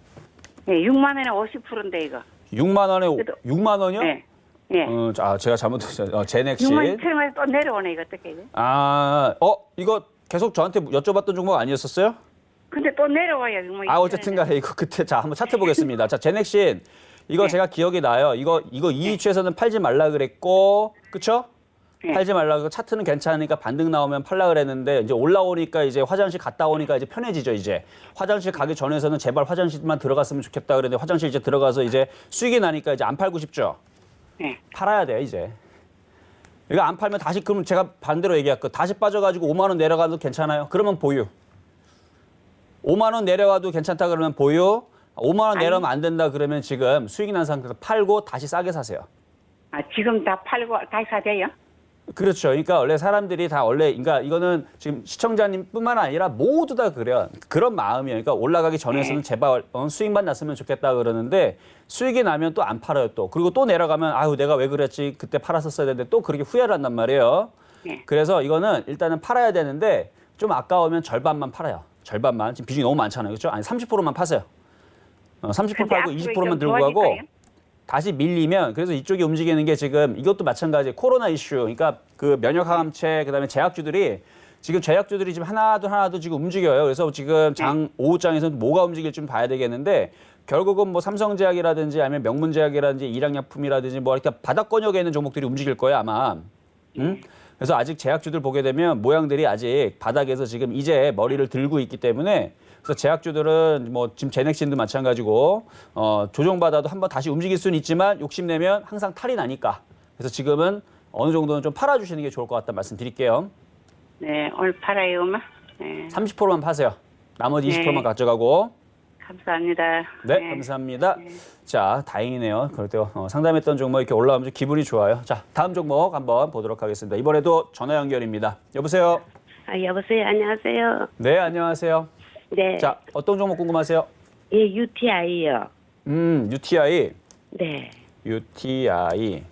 예, 6만 원에 50%인데 이거. 6만 원에 그래도- 6만 원이요? 예. 예. 자, 제가 잘못했어요. 제넥신. 6만 2천 원에 또 내려오네 이거 어떻게 이거. 이거 계속 저한테 여쭤봤던 종목 아니었었어요? 근데 또 내려와요. 6만 2천 어쨌든 간에 이거 그때 자, 한번 차트 보겠습니다. 자, 제넥신. 이거 네. 제가 기억이 나요. 이거 이위치에서는 팔지 말라 그랬고, 그쵸? 네. 팔지 말라 그러고 차트는 괜찮으니까 반등 나오면 팔라 그랬는데 이제 올라오니까 이제 화장실 갔다 오니까 이제 편해지죠, 이제. 화장실 가기 전에서는 제발 화장실만 들어갔으면 좋겠다 그랬는데 화장실 이제 들어가서 이제 수익이 나니까 이제 안 팔고 싶죠. 예. 팔아야 돼, 이제. 이거 안 팔면 다시, 그럼 제가 반대로 얘기할 거 다시 빠져가지고 5만 원 내려가도 괜찮아요? 그러면 보유. 5만 원 내려와도 괜찮다 그러면 보유. 5만 원 아니. 내려면 안 된다 그러면 지금 수익이 난 상태에서 팔고 다시 싸게 사세요. 아, 지금 다 팔고 다시 사대요? 그렇죠. 그러니까 원래 사람들이 다 원래 그러니까 이거는 지금 시청자님뿐만 아니라 모두 다 그래요. 그런 마음이에요. 그러니까 올라가기 전에서는 제발 수익만 났으면 좋겠다 그러는데 수익이 나면 또 안 팔아요 또. 그리고 또 내려가면 아유 내가 왜 그랬지 그때 팔았었어야 되는데 또 그렇게 후회를 한단 말이에요. 네. 그래서 이거는 일단은 팔아야 되는데 좀 아까우면 절반만 팔아요. 절반만. 지금 비중이 너무 많잖아요. 그렇죠? 아니 30%만 파세요. 30% 근데 팔고 앞으로 20%만 좀 들고 가고 좋아질까요? 다시 밀리면 그래서 이쪽이 움직이는 게 지금 이것도 마찬가지 코로나 이슈 그러니까 그 면역 항암체 그다음에 제약주들이 지금 제약주들이 지금 하나도 지금 움직여요. 그래서 지금 장 오후장에서는 뭐가 움직일지 좀 봐야 되겠는데 결국은 뭐 삼성제약이라든지 아니면 명문제약이라든지 일양약품이라든지 뭐 이렇게 바닥권역에 있는 종목들이 움직일 거예요 아마. 그래서 아직 제약주들 보게 되면 모양들이 아직 바닥에서 지금 이제 머리를 들고 있기 때문에 그래서 제약주들은 뭐 지금 제넥신도 마찬가지고 조정받아도 한번 다시 움직일 수는 있지만 욕심내면 항상 탈이 나니까 그래서 지금은 어느 정도는 좀 팔아주시는 게 좋을 것 같다 말씀드릴게요. 네, 오늘 팔아요, 엄마. 네, 30%만 파세요. 나머지 네. 20%만 가져가고. 감사합니다. 네, 감사합니다. 자, 다행이네요. 그럴 때 상담했던 종목 이렇게 올라오면 좀 기분이 좋아요. 자, 다음 종목 한번 보도록 하겠습니다. 이번에도 전화 연결입니다. 여보세요? 아, 여보세요. 안녕하세요. 네, 안녕하세요. 네. 자, 어떤 종목 궁금하세요? 예, UTI요. UTI. 네. UTI.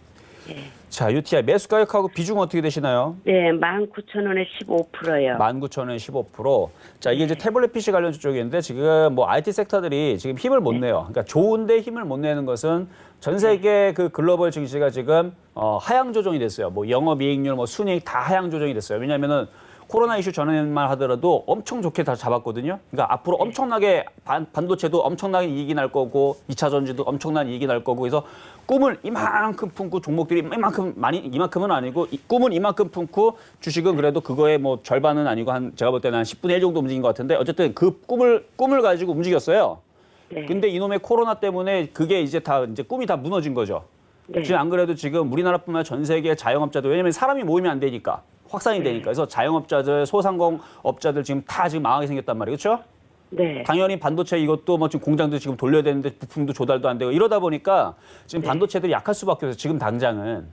예. 자, UTI 매수 가격하고 비중 어떻게 되시나요? 네, 19,000원에 15%요. 19,000원에 15%. 자, 이게 이제 태블릿 PC 관련주 쪽인데 지금 뭐 IT 섹터들이 지금 힘을 못 내요. 그러니까 좋은데 힘을 못 내는 것은 전 세계 그 글로벌 증시가 지금 하향 조정이 됐어요. 뭐 영업이익률, 뭐 순이익 다 하향 조정이 됐어요. 왜냐하면은 코로나 이슈 전에만 하더라도 엄청 좋게 다 잡았거든요. 그러니까 앞으로 엄청나게 반도체도 엄청나게 이익이 날 거고 2차 전지도 엄청난 이익이 날 거고 그래서 꿈을 이만큼 품고 종목들이 이만큼은 아니고 꿈은 이만큼 품고 주식은 그래도 그거의 뭐 절반은 아니고 한 제가 볼 때는 한 10분의 1 정도 움직인 것 같은데 어쨌든 그 꿈을 가지고 움직였어요. 네. 근데 이놈의 코로나 때문에 그게 이제 꿈이 다 무너진 거죠. 네. 지금 안 그래도 지금 우리나라뿐만 아니라 전 세계 자영업자들 왜냐면 사람이 모이면 안 되니까 확산이 되니까 그래서 자영업자들, 소상공업자들 지금 다 지금 망하게 생겼단 말이에요, 그렇죠? 네. 당연히 반도체 이것도 뭐 지금 공장도 지금 돌려야 되는데 부품도 조달도 안 되고 이러다 보니까 지금 반도체들이 약할 수밖에 없어요. 지금 당장은.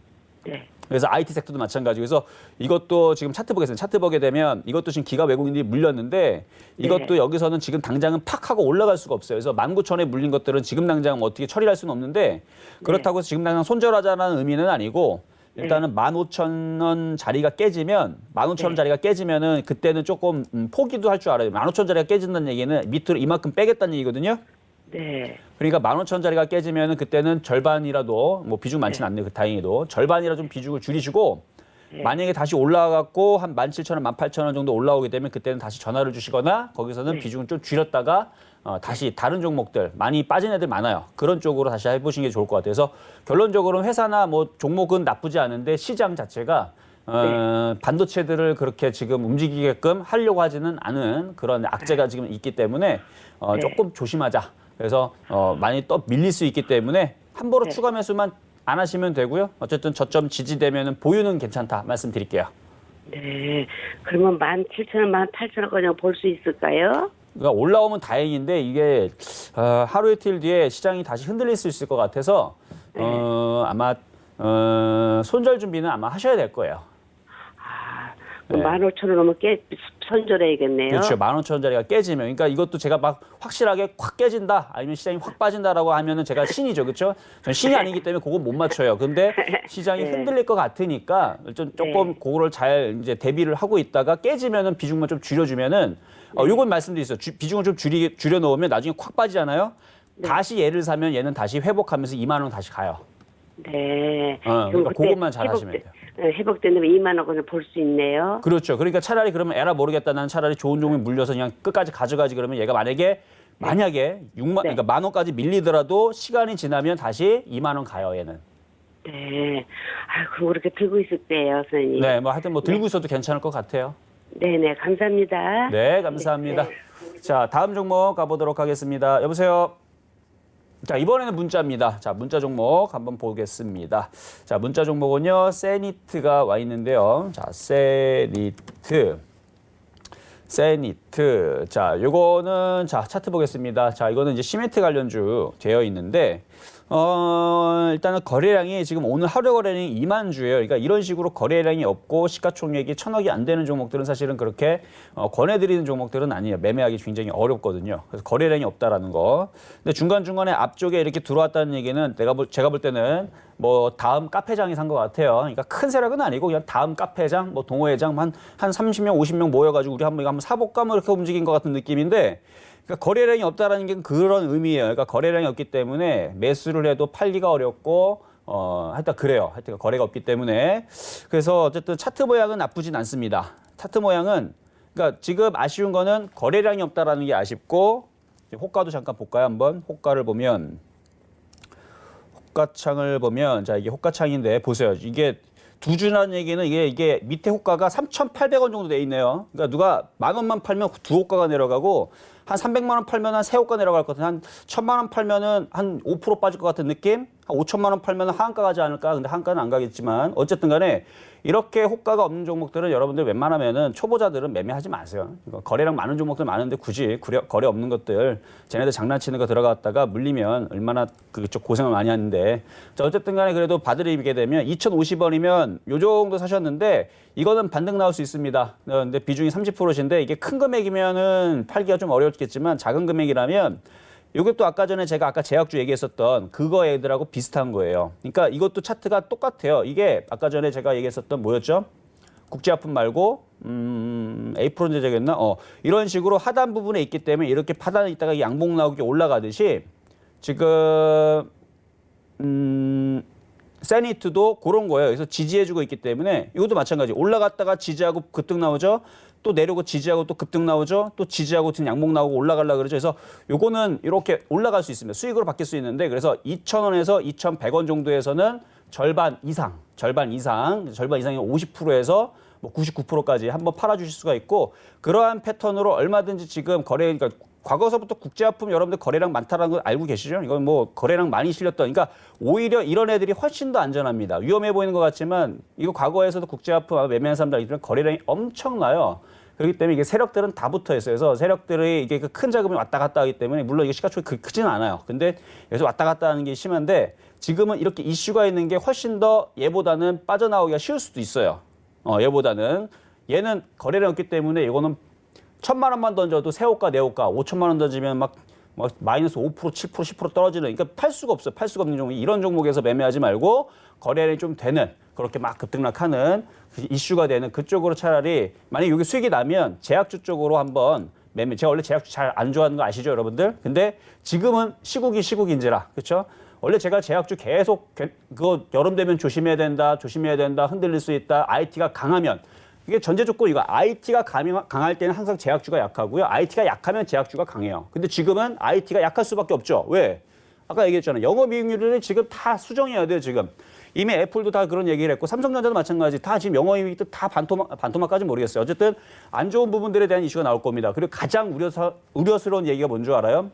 네. 그래서 IT 섹터도 마찬가지고 그래서 이것도 지금 차트 보겠습니다. 차트 보게 되면 이것도 지금 기가 외국인들이 물렸는데 이것도 여기서는 지금 당장은 팍 하고 올라갈 수가 없어요. 그래서 19,000원에 물린 것들은 지금 당장 어떻게 처리할 수는 없는데 그렇다고 해서 지금 당장 손절하자는 의미는 아니고 일단은 15,000원 자리가 깨지면 15,000원 자리가 깨지면은 그때는 조금 포기도 할 줄 알아요. 15,000원 자리가 깨진다는 얘기는 밑으로 이만큼 빼겠다는 얘기거든요. 네. 그러니까 15,000원 자리가 깨지면은 그때는 절반이라도 뭐 비중 많지는 않네요. 다행히도 절반이라 좀 비중을 줄이시고 만약에 다시 올라가고 한 17,000원, 18,000원 정도 올라오게 되면 그때는 다시 전화를 주시거나 거기서는 비중을 좀 줄였다가 다시 다른 종목들 많이 빠진 애들 많아요. 그런 쪽으로 다시 해보시는 게 좋을 것 같아요. 그래서 결론적으로는 회사나 뭐 종목은 나쁘지 않은데 시장 자체가 반도체들을 그렇게 지금 움직이게끔 하려고 하지는 않은 그런 악재가 지금 있기 때문에 조금 조심하자. 그래서 많이 또 밀릴 수 있기 때문에 함부로 추가 매수만 안 하시면 되고요. 어쨌든 저점 지지되면 보유는 괜찮다 말씀드릴게요. 네. 그러면 17,000원, 18,000원 그냥 볼 수 있을까요? 그러니까 올라오면 다행인데 이게 하루 이틀 뒤에 시장이 다시 흔들릴 수 있을 것 같아서 아마 손절 준비는 아마 하셔야 될 거예요. 네. 15,000원 오면 손절해야겠네요. 그렇죠. 15,000원짜리가 깨지면. 그러니까 이것도 제가 막 확실하게 확 깨진다 아니면 시장이 확 빠진다라고 하면은 제가 신이죠. 그렇죠? 저는 신이 아니기 때문에 그거 못 맞춰요. 근데 시장이 흔들릴 것 같으니까 조금 그거를 잘 이제 대비를 하고 있다가 깨지면은 비중만 좀 줄여주면은 요건 말씀드렸어요. 비중을 좀 줄여 놓으면 나중에 콱 빠지잖아요. 다시 얘를 사면 얘는 다시 회복하면서 2만 원 다시 가요. 네. 그러니까 그것만 잘 하시면 돼요. 회복되면 2만 원을 볼 수 있네요. 그렇죠. 그러니까 차라리 그러면 에라 모르겠다. 나는 차라리 좋은 종목 물려서 그냥 끝까지 가져가지 그러면 얘가 만약에 6만 그러니까 10,000원까지 밀리더라도 시간이 지나면 다시 2만 원 가요, 얘는. 네. 그럼 그렇게 들고 있을 때요, 선생님. 네, 뭐 하여튼 뭐 들고 있어도 괜찮을 것 같아요. 네네, 감사합니다. 네, 감사합니다. 자, 다음 종목 가보도록 하겠습니다. 여보세요. 자, 이번에는 문자입니다. 자, 문자 종목 한번 보겠습니다. 자, 문자 종목은요, 세니트가 와 있는데요. 자, 세니트. 세니트. 자, 요거는 자, 차트 보겠습니다. 자, 이거는 이제 시멘트 관련주 되어 있는데 일단은 거래량이 지금 오늘 하루 거래량이 2만 주예요. 그러니까 이런 식으로 거래량이 없고 시가총액이 1,000억이 안 되는 종목들은 사실은 그렇게 권해드리는 종목들은 아니에요. 매매하기 굉장히 어렵거든요. 그래서 거래량이 없다라는 거. 근데 중간중간에 앞쪽에 이렇게 들어왔다는 얘기는 제가 볼 때는 뭐 다음 카페장이 산 것 같아요. 그러니까 큰 세력은 아니고 그냥 다음 카페장, 뭐 동호회장 한 30명, 50명 모여가지고 우리 한번 사볼까 뭐 이렇게 움직인 것 같은 느낌인데 그러니까 거래량이 없다라는 게 그런 의미예요. 그러니까 거래량이 없기 때문에 매수를 해도 팔기가 어렵고 하여튼 그래요. 하여튼 거래가 없기 때문에 그래서 어쨌든 차트 모양은 나쁘진 않습니다. 차트 모양은 그러니까 지금 아쉬운 거는 거래량이 없다라는 게 아쉽고 호가도 잠깐 볼까요? 한번 호가를 보면 호가창을 보면 자 이게 호가창인데 보세요. 이게 두 주라는 얘기는 이게 밑에 호가가 3,800원 정도 돼 있네요. 그러니까 누가 10,000원만 팔면 두 호가가 내려가고 한 300만 원 팔면 한 세 호가 내려갈 것 같은 한 1,000만 원 팔면은 한 5% 빠질 것 같은 느낌? 한 5천만 원 팔면은 하한가 가지 않을까? 근데 하한가는 안 가겠지만 어쨌든 간에 이렇게 호가가 없는 종목들은 여러분들 웬만하면은 초보자들은 매매하지 마세요. 거래량 많은 종목들 많은데 굳이 거래 없는 것들 쟤네들 장난치는 거 들어갔다가 물리면 얼마나 그쪽 고생을 많이 하는데 자 어쨌든 간에 그래도 받으리게 되면 2,050원이면 요 정도 사셨는데 이거는 반등 나올 수 있습니다. 근데 비중이 30%신데 이게 큰 금액이면은 팔기가 좀 어렵겠지만 작은 금액이라면 이것도 아까 전에 제가 아까 제약주 얘기했었던 그거 애들하고 비슷한 거예요. 그러니까 이것도 차트가 똑같아요. 이게 아까 전에 제가 얘기했었던 뭐였죠? 국제화품 말고 에이프론 제작이었나? 이런 식으로 하단 부분에 있기 때문에 이렇게 하단에 있다가 양봉 나오게 올라가듯이 지금 세니트도 그런 거예요. 그래서 지지해주고 있기 때문에 이것도 마찬가지. 올라갔다가 지지하고 급등 나오죠. 또 내려오고 지지하고 또 급등 나오죠. 또 지지하고 지금 양봉 나오고 올라가려고 그러죠. 그래서 요거는 이렇게 올라갈 수 있습니다. 수익으로 바뀔 수 있는데 그래서 2,000원에서 2,100원 정도에서는 절반 이상이 50%에서 뭐 99%까지 한번 팔아주실 수가 있고 그러한 패턴으로 얼마든지 지금 그러니까 과거서부터 국제화품 여러분들 거래량 많다라는 걸 알고 계시죠? 이건 뭐 거래량 많이 실렸던 그러니까 오히려 이런 애들이 훨씬 더 안전합니다. 위험해 보이는 것 같지만 이거 과거에서도 국제화품 매매하는 사람들 알지만 거래량이 엄청나요. 그렇기 때문에 이게 세력들은 다 붙어 있어요. 그래서 세력들이 이게 큰 자금이 왔다 갔다 하기 때문에 물론 이게 시가총액이 크지는 않아요. 근데 여기서 왔다 갔다 하는 게 심한데 지금은 이렇게 이슈가 있는 게 훨씬 더 얘보다는 빠져나오기가 쉬울 수도 있어요. 얘보다는 얘는 거래량 없기 때문에 이거는 1,000만 원만 던져도 새 호가, 내 호가, 5천만 원 던지면 막 마이너스 5%, 7%, 10% 떨어지는 그러니까 팔 수가 없어요. 팔 수가 없는 종목. 이런 종목에서 매매하지 말고 거래량이 좀 되는 그렇게 막 급등락하는 이슈가 되는 그쪽으로 차라리 만약에 여기 수익이 나면 제약주 쪽으로 한번 매매. 제가 원래 제약주 잘 안 좋아하는 거 아시죠, 여러분들? 근데 지금은 시국인지라 그렇죠? 원래 제가 제약주 계속 그거 여름 되면 조심해야 된다, 흔들릴 수 있다. IT가 강하면 이게 전제 조건 이거 IT가 강할 때는 항상 제약주가 약하고요. IT가 약하면 제약주가 강해요. 근데 지금은 IT가 약할 수밖에 없죠. 왜? 아까 얘기했잖아요. 영업이익률을 지금 다 수정해야 돼요. 지금 이미 애플도 다 그런 얘기를 했고 삼성전자도 마찬가지. 다 지금 영업이익도 다 반토막까지 모르겠어요. 어쨌든 안 좋은 부분들에 대한 이슈가 나올 겁니다. 그리고 가장 우려스러운 얘기가 뭔 줄 알아요?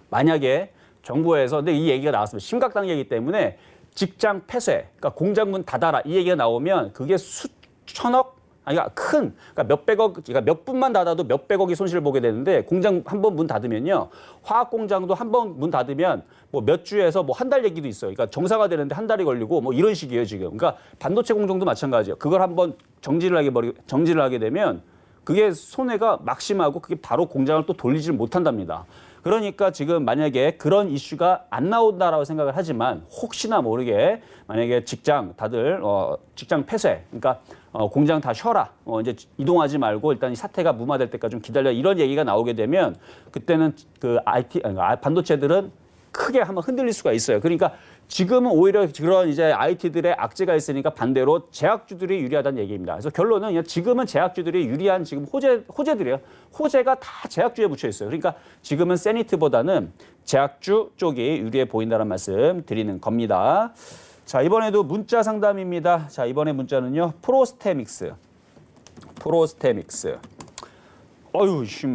만약에 정부에서 근데 이 얘기가 나왔으면 심각한 얘기이기 때문에 직장 폐쇄, 그러니까 공장 문 닫아라 이 얘기가 나오면 그게 수천억 그러니까 그러니까 몇백억, 그러니까 몇 분만 닫아도 몇백억이 손실을 보게 되는데 공장 한 번 문 닫으면요. 화학 공장도 한 번 문 닫으면 뭐 몇 주에서 뭐 한 달 얘기도 있어요. 그러니까 정상화 되는데 한 달이 걸리고 뭐 이런 식이에요, 지금. 그러니까 반도체 공정도 마찬가지예요. 그걸 한번 정지를 하게 되면 그게 손해가 막심하고 그게 바로 공장을 또 돌리지를 못한답니다. 그러니까 지금 만약에 그런 이슈가 안 나온다라고 생각을 하지만 혹시나 모르게 만약에 다들 직장 폐쇄, 그러니까 공장 다 쉬어라, 이제 이동하지 말고 일단 이 사태가 무마될 때까지 좀 기다려 이런 얘기가 나오게 되면 그때는 그 반도체들은 크게 한번 흔들릴 수가 있어요. 그러니까 지금은 오히려 그런 이제 IT들의 악재가 있으니까 반대로 제약주들이 유리하다는 얘기입니다. 그래서 결론은 그냥 지금은 제약주들이 유리한 지금 호재들이에요. 호재가 다 제약주에 묻혀 있어요. 그러니까 지금은 세니트보다는 제약주 쪽이 유리해 보인다는 말씀 드리는 겁니다. 자, 이번에도 문자 상담입니다. 자, 이번에 문자는요. 프로스테믹스.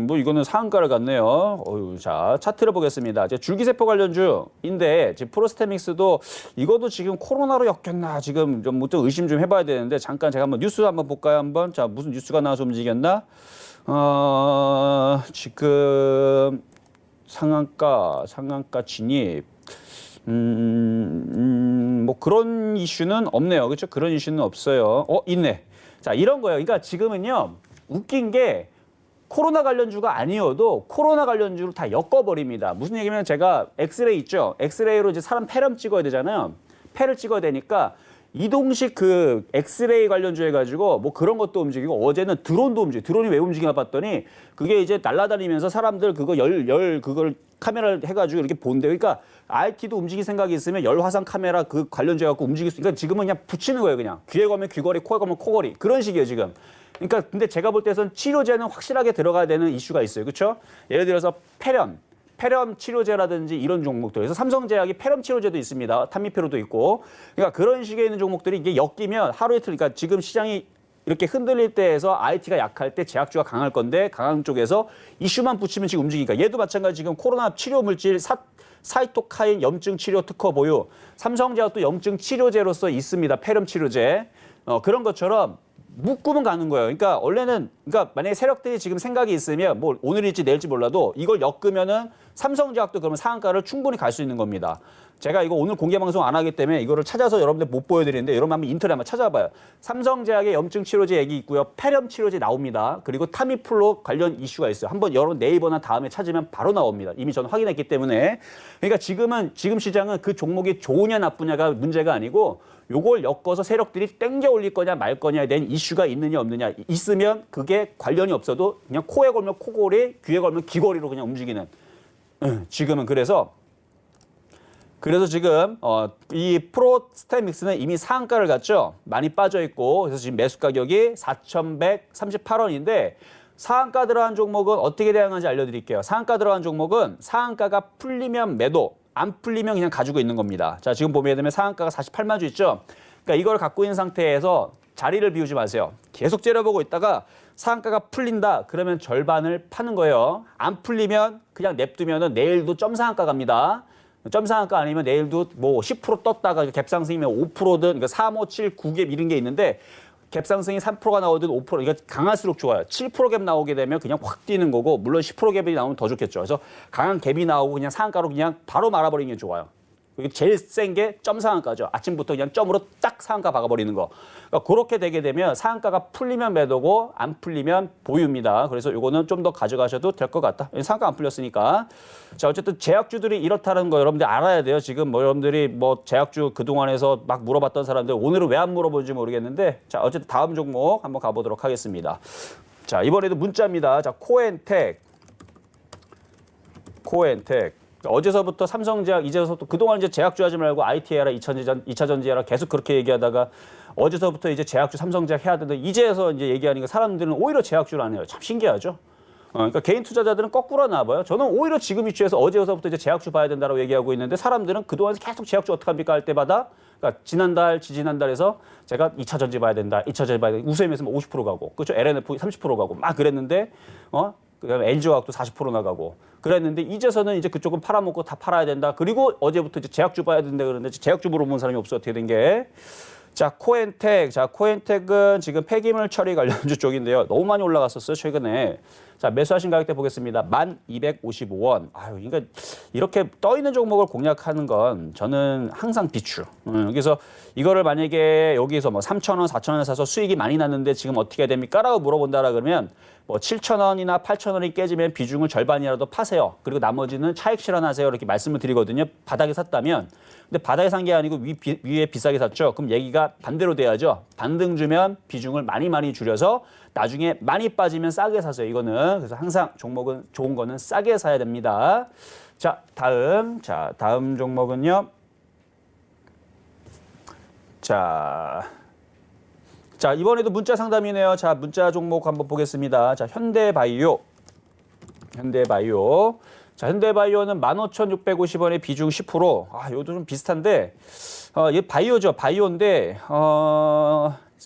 뭐 이거는 상한가를 갔네요. 자, 차트를 보겠습니다. 이제 줄기세포 관련주인데 지금 프로스테믹스도 이것도 지금 코로나로 엮였나 지금 좀 의심 좀 해봐야 되는데 잠깐 제가 뉴스 한번 볼까요? 자, 무슨 뉴스가 나와서 움직였나? 지금 상한가 진입, 뭐 그런 이슈는 없네요. 그렇죠? 그런 이슈는 없어요. 있네. 자, 이런 거예요. 그러니까 지금은요, 웃긴 게 코로나 관련주가 아니어도 코로나 관련주를 다 엮어버립니다. 무슨 얘기냐면 제가 엑스레이 있죠? 엑스레이로 이제 사람 폐렴 찍어야 되잖아요. 폐를 찍어야 되니까 이동식 그 엑스레이 관련주 해가지고 뭐 그런 것도 움직이고 어제는 드론도 움직이고 드론이 왜 움직이나 봤더니 그게 이제 날아다니면서 사람들 그거 그걸 카메라를 해가지고 이렇게 본대. 그러니까 IT도 움직일 생각이 있으면 열 화상 카메라 그 관련주 해갖고 움직일 수. 그러니까 지금은 그냥 붙이는 거예요. 그냥 귀에 걸면 귀걸이, 코에 걸면 코걸이 그런 식이에요 지금. 그러니까 근데 제가 볼 때선 치료제는 확실하게 들어가야 되는 이슈가 있어요. 그렇죠? 예를 들어서 폐렴 치료제라든지 이런 종목들. 그래서 삼성제약이 폐렴 치료제도 있습니다. 타미페로도 있고. 그러니까 그런 식의 있는 종목들이 이게 엮이면 하루 이틀, 그러니까 지금 시장이 이렇게 흔들릴 때에서 IT가 약할 때 제약주가 강할 건데 강한 쪽에서 이슈만 붙이면 지금 움직이니까 얘도 마찬가지 지금 코로나 치료 물질 사이토카인 염증 치료 특허 보유. 삼성제약도 염증 치료제로서 있습니다. 폐렴 치료제. 그런 것처럼 묶으면 가는 거예요. 그러니까 원래는 만약에 세력들이 지금 생각이 있으면 뭐 오늘일지 내일지 몰라도 이걸 엮으면은 삼성제약도 그러면 상한가를 충분히 갈 수 있는 겁니다. 제가 이거 오늘 공개 방송 안 하기 때문에 이거를 찾아서 여러분들 못 보여드리는데 여러분 한번 인터넷 한번 찾아봐요. 삼성제약의 염증 치료제 얘기 있고요. 폐렴 치료제 나옵니다. 그리고 타미플로 관련 이슈가 있어요. 한번 여러분 네이버나 다음에 찾으면 바로 나옵니다. 이미 저는 확인했기 때문에. 그러니까 지금 시장은 그 종목이 좋으냐 나쁘냐가 문제가 아니고 요걸 엮어서 세력들이 땡겨 올릴 거냐 말 거냐에 대한 이슈가 있느냐 없느냐. 있으면 그게 관련이 없어도 그냥 코에 걸면 코골이, 귀에 걸면 귀걸이로 그냥 움직이는. 지금은 그래서 지금 이 프로스테믹스는 이미 상한가를 갔죠. 많이 빠져 있고 그래서 지금 매수 가격이 4,138원인데 상한가 들어간 종목은 어떻게 대응하는지 알려드릴게요. 상한가 들어간 종목은 상한가가 풀리면 매도, 안 풀리면 그냥 가지고 있는 겁니다. 자, 지금 보게 되면 상한가가 48만 주 있죠. 그러니까 이걸 갖고 있는 상태에서 자리를 비우지 마세요. 계속 째려보고 있다가 상한가가 풀린다. 그러면 절반을 파는 거예요. 안 풀리면 그냥 냅두면은 내일도 점상한가 갑니다. 점상한가 아니면 내일도 뭐 10% 떴다가 갭상승이면 5%든 그러니까 3, 5, 7, 9갭 이런 게 있는데 갭상승이 3%가 나오든 5% 이거 강할수록 좋아요. 7% 갭 나오게 되면 그냥 확 뛰는 거고 물론 10% 갭이 나오면 더 좋겠죠. 그래서 강한 갭이 나오고 그냥 상한가로 그냥 바로 말아버리는 게 좋아요. 그게 제일 센 게 점 상한가죠. 아침부터 그냥 점으로 딱 상한가 박아버리는 거. 그러니까 그렇게 되게 되면 상한가가 풀리면 매도고 안 풀리면 보유입니다. 그래서 이거는 좀 더 가져가셔도 될 것 같다. 상한가 안 풀렸으니까. 자, 어쨌든 제약주들이 이렇다는 거 여러분들 알아야 돼요. 지금 뭐 여러분들이 뭐 제약주 그동안에서 막 물어봤던 사람들 오늘은 왜 안 물어보는지 모르겠는데 자, 어쨌든 다음 종목 한번 가보도록 하겠습니다. 자, 이번에도 문자입니다. 자, 코엔텍. 어제서부터 삼성제약, 이제서부터 그동안 이제 제약주 하지 말고 IT 해라, 2차 전지 해라 계속 그렇게 얘기하다가 어제서부터 이제 제약주 삼성제약 해야 되는데 이제서 이제 얘기하니까 사람들은 오히려 제약주를 안 해요. 참 신기하죠. 그러니까 개인 투자자들은 거꾸로 하나 봐요. 저는 오히려 지금 위치에서 어제서부터 이제 제약주 봐야 된다고 얘기하고 있는데 사람들은 그동안 계속 제약주 어떡합니까 할 때마다 그러니까 지난달, 지지난달에서 제가 2차 전지 봐야 된다. 2차 전지 봐야 된다. 우수엠에서 뭐 50% 가고 그렇죠. LNF 30% 가고 막 그랬는데 그다음에 LG화학도 40% 나가고 그랬는데 이제서는 이제 그쪽은 팔아먹고 다 팔아야 된다. 그리고 어제부터 이제 제약주 봐야 된다 그러는데 제약주 물어본 사람이 없어. 어떻게 된 게. 자, 코엔텍. 자, 코엔텍은 지금 폐기물 처리 관련주 쪽인데요. 너무 많이 올라갔었어요, 최근에. 자, 매수하신 가격대 보겠습니다. 1,255원. 아유, 그러니까 이렇게 떠 있는 종목을 공략하는 건 저는 항상 비추. 그래서 이거를 만약에 여기서 뭐 3,000원, 4,000원에 사서 수익이 많이 났는데 지금 어떻게 해야 됩니까? 라고 물어본다라 그러면 뭐 7,000원이나 8,000원이 깨지면 비중을 절반이라도 파세요. 그리고 나머지는 차익 실현하세요. 이렇게 말씀을 드리거든요. 바닥에 샀다면. 근데 바닥에 산 게 아니고 위에 비싸게 샀죠. 그럼 얘기가 반대로 돼야죠. 반등 주면 비중을 많이 줄여서 나중에 많이 빠지면 싸게 사세요. 이거는. 그래서 항상 종목은 좋은 거는 싸게 사야 됩니다. 자, 다음 종목은요. 자, 이번에도 문자 상담이네요. 자, 문자 종목 한번 보겠습니다. 자, 현대바이오. 자, 현대바이오는 15,650원에 비중 10%. 이것도 좀 비슷한데, 이게 바이오죠. 바이오인데,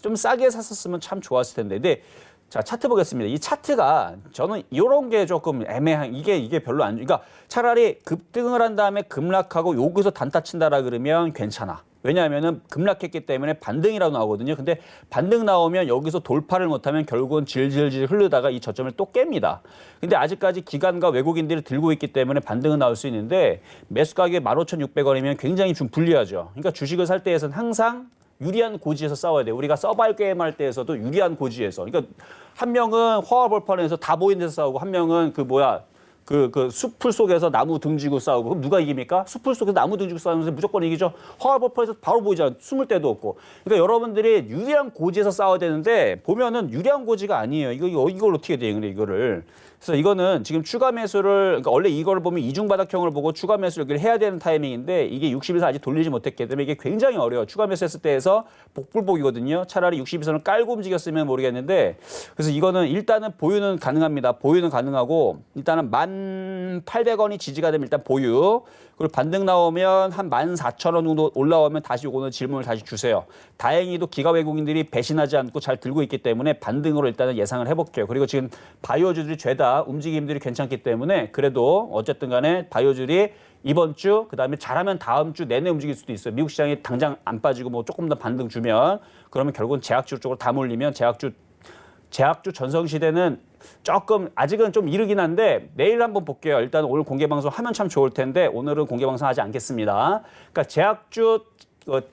좀 싸게 샀었으면 참 좋았을 텐데. 근데, 자, 차트 보겠습니다. 이 차트가 저는 이런 게 조금 애매한, 이게 별로 그러니까 차라리 급등을 한 다음에 급락하고 여기서 단타 친다라 그러면 괜찮아. 왜냐하면은 급락했기 때문에 반등이라고 나오거든요. 근데 반등 나오면 여기서 돌파를 못하면 결국은 질질질 흐르다가 이 저점을 또 깹니다. 근데 아직까지 기관과 외국인들이 들고 있기 때문에 반등은 나올 수 있는데 매수 가격이 15,600원이면 굉장히 좀 불리하죠. 그러니까 주식을 살 때에서는 항상 유리한 고지에서 싸워야 돼요. 우리가 서바이벌 게임 할 때에서도 유리한 고지에서. 그러니까 한 명은 화합벌판에서 다 보이는 데서 싸우고 한 명은 그 숲풀 속에서 나무 등지고 싸우고 그럼 누가 이깁니까? 숲풀 속에서 나무 등지고 싸우면서 무조건 이기죠. 화합벌판에서 바로 보이잖아요. 숨을 데도 없고. 그러니까 여러분들이 유리한 고지에서 싸워야 되는데 보면은 유리한 고지가 아니에요. 이걸 어떻게 대응을 해 이거를. 그래서 이거는 지금 추가 매수를 그러니까 원래 이걸 보면 이중 바닥형을 보고 추가 매수를 여기를 해야 되는 타이밍인데 이게 60에서 아직 돌리지 못했기 때문에 이게 굉장히 어려워요. 추가 매수했을 때에서 복불복이거든요. 차라리 60에서는 깔고 움직였으면 모르겠는데 그래서 이거는 일단은 보유는 가능합니다. 보유는 가능하고 일단은 1,800원이 지지가 되면 일단 보유. 그리고 반등 나오면 한 14,000원 정도 올라오면 다시 요거는 질문을 다시 주세요. 다행히도 기가 외국인들이 배신하지 않고 잘 들고 있기 때문에 반등으로 일단은 예상을 해볼게요. 그리고 지금 바이오주들이 죄다 움직임들이 괜찮기 때문에 그래도 어쨌든 간에 바이오주들이 이번 주 그다음에 잘하면 다음 주 내내 움직일 수도 있어요. 미국 시장이 당장 안 빠지고 뭐 조금 더 반등 주면 그러면 결국은 제약주 쪽으로 다 몰리면 제약주 전성시대는 조금 아직은 좀 이르긴 한데 내일 한번 볼게요. 일단 오늘 공개방송 하면 참 좋을 텐데 오늘은 공개방송 하지 않겠습니다. 그러니까 제약주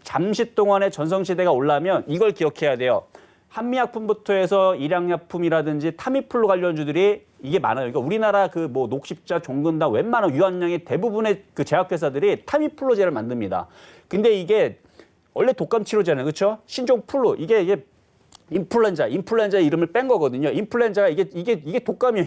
잠시 동안의 전성시대가 올라면 이걸 기억해야 돼요. 한미약품부터 해서 일양약품이라든지 타미플루 관련주들이 이게 많아요. 그러니까 우리나라 그 뭐 녹십자, 종근당 웬만한 유한량의 대부분의 그 제약회사들이 타미플루제를 만듭니다. 근데 이게 원래 독감 치료제잖아요. 그렇죠? 신종플루 이게 인플루엔자 이름을 뺀 거거든요. 인플루엔자가 이게 독감이에요.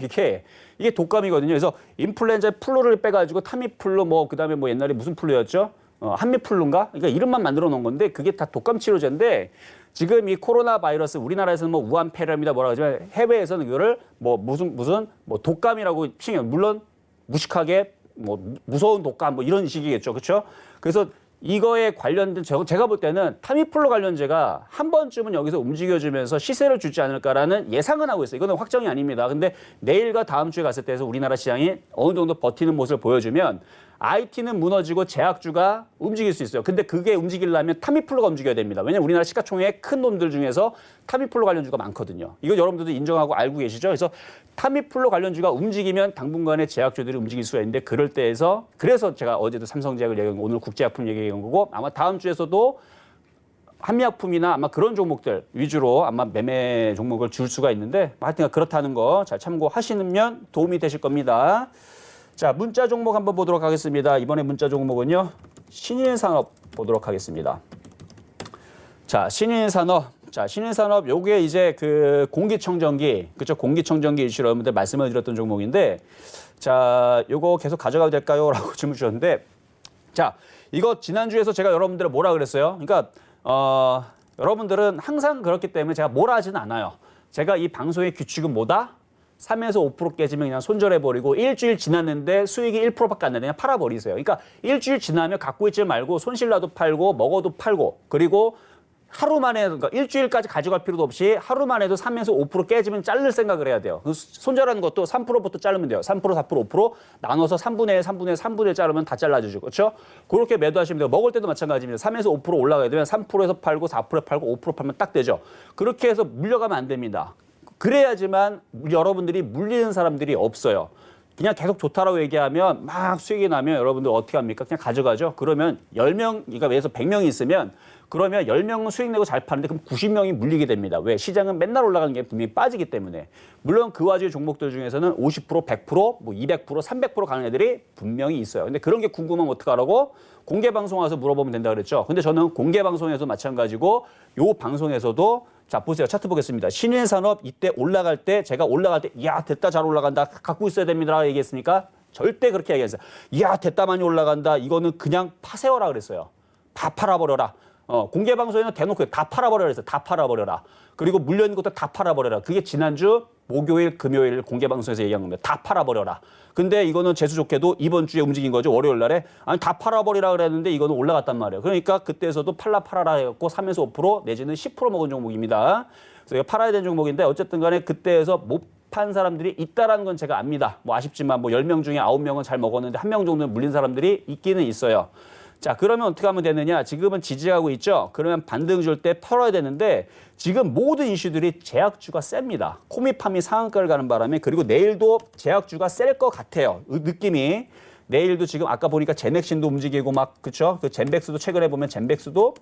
이게 독감이거든요. 그래서 인플루엔자 플루를 빼가지고 타미플루 뭐 그다음에 뭐 옛날에 무슨 플루였죠? 한미플루인가? 그러니까 이름만 만들어 놓은 건데 그게 다 독감 치료제인데 지금 이 코로나 바이러스 우리나라에서는 뭐 우한폐렴이다 뭐라 하지만 해외에서는 이거를 뭐 무슨 뭐 독감이라고 칭해요. 물론 무식하게 뭐 무서운 독감 뭐 이런 식이겠죠. 그렇죠? 그래서 이거에 관련된 제가 볼 때는 타미플루 관련제가 한 번쯤은 여기서 움직여주면서 시세를 주지 않을까라는 예상은 하고 있어요. 이거는 확정이 아닙니다. 근데 내일과 다음 주에 갔을 때에서 우리나라 시장이 어느 정도 버티는 모습을 보여주면 IT는 무너지고 제약주가 움직일 수 있어요. 근데 그게 움직이려면 타미플루가 움직여야 됩니다. 왜냐하면 우리나라 시가총액 큰 놈들 중에서 타미플루 관련주가 많거든요. 이거 여러분들도 인정하고 알고 계시죠? 그래서 타미플루 관련주가 움직이면 당분간에 제약주들이 움직일 수가 있는데 그럴 때에서 그래서 제가 어제도 삼성제약을 얘기한 거고 오늘 국제약품 얘기한 거고 아마 다음 주에서도 한미약품이나 아마 그런 종목들 위주로 아마 매매 종목을 줄 수가 있는데 하여튼 그렇다는 거 잘 참고하시면 도움이 되실 겁니다. 자, 문자 종목 한번 보도록 하겠습니다. 이번에 문자 종목은요. 신일산업 보도록 하겠습니다. 자, 신일산업 요게 이제 그 공기청정기, 그렇죠? 공기청정기 이슈로 여러분들 말씀을 드렸던 종목인데 자, 요거 계속 가져가도 될까요? 라고 질문 주셨는데 자, 이거 지난주에서 제가 여러분들 뭐라 그랬어요? 그러니까 여러분들은 항상 그렇기 때문에 제가 뭐라 하지는 않아요. 제가 이 방송의 규칙은 뭐다? 3에서 5% 깨지면 그냥 손절해버리고 일주일 지났는데 수익이 1%밖에 안 나면 그냥 팔아버리세요. 그러니까 일주일 지나면 갖고 있지 말고 손실나도 팔고 먹어도 팔고 그리고 하루 만에 그러니까 일주일까지 가져갈 필요도 없이 하루 만에도 3에서 5% 깨지면 자를 생각을 해야 돼요. 손절하는 것도 3%부터 자르면 돼요. 3%, 4%, 5% 나눠서 3분의 1, 3분의 1, 3분의 1 자르면 다 잘라주죠. 그렇죠? 그렇게 매도하시면 돼요. 먹을 때도 마찬가지입니다. 3에서 5% 올라가야 되면 3%에서 팔고 4%에 팔고 5% 팔면 딱 되죠. 그렇게 해서 물려가면 안 됩니다. 그래야지만 여러분들이 물리는 사람들이 없어요. 그냥 계속 좋다라고 얘기하면 막 수익이 나면 여러분들 어떻게 합니까? 그냥 가져가죠. 그러면 10명, 그러니까 예를 들어서 100명이 있으면 그러면 10명은 수익 내고 잘 파는데 그럼 90명이 물리게 됩니다. 왜? 시장은 맨날 올라가는 게 분명히 빠지기 때문에. 물론 그 와중에 종목들 중에서는 50%, 100%, 뭐 200%, 300% 가는 애들이 분명히 있어요. 근데 그런 게 궁금하면 어떡하라고? 공개 방송 와서 물어보면 된다 그랬죠. 근데 저는 공개 방송에서 마찬가지고 요 방송에서도 자, 보세요. 차트 보겠습니다. 신일산업 이때 올라갈 때 제가 올라갈 때 야, 됐다 잘 올라간다. 갖고 있어야 됩니다라고 얘기했으니까 절대 그렇게 얘기했어요. 야, 됐다 많이 올라간다. 이거는 그냥 파세요라 그랬어요. 다 팔아버려라. 공개 방송에는 대놓고 다 팔아버려라 그랬어요. 다 팔아버려라. 그리고 물려있는 것도 다 팔아버려라. 그게 지난주 목요일, 금요일 공개 방송에서 얘기한 겁니다. 다 팔아버려라. 근데 이거는 재수 좋게도 이번 주에 움직인 거죠. 월요일 날에. 아니, 다 팔아버리라 그랬는데 이거는 올라갔단 말이에요. 그러니까 그때에서도 팔아라 해갖고 3에서 5% 내지는 10% 먹은 종목입니다. 그래서 이거 팔아야 되는 종목인데 어쨌든 간에 그때에서 못 판 사람들이 있다라는 건 제가 압니다. 뭐 아쉽지만 뭐 10명 중에 9명은 잘 먹었는데 1명 정도는 물린 사람들이 있기는 있어요. 자, 그러면 어떻게 하면 되느냐? 지금은 지지하고 있죠? 그러면 반등 줄 때 팔아야 되는데 지금 모든 이슈들이 제약주가 셉니다. 코미팜이 상한가를 가는 바람에 그리고 내일도 제약주가 셀 것 같아요. 느낌이. 내일도 지금 아까 보니까 제넥신도 움직이고 막 그쵸? 그 젠백스도 최근에 보면 젠백스가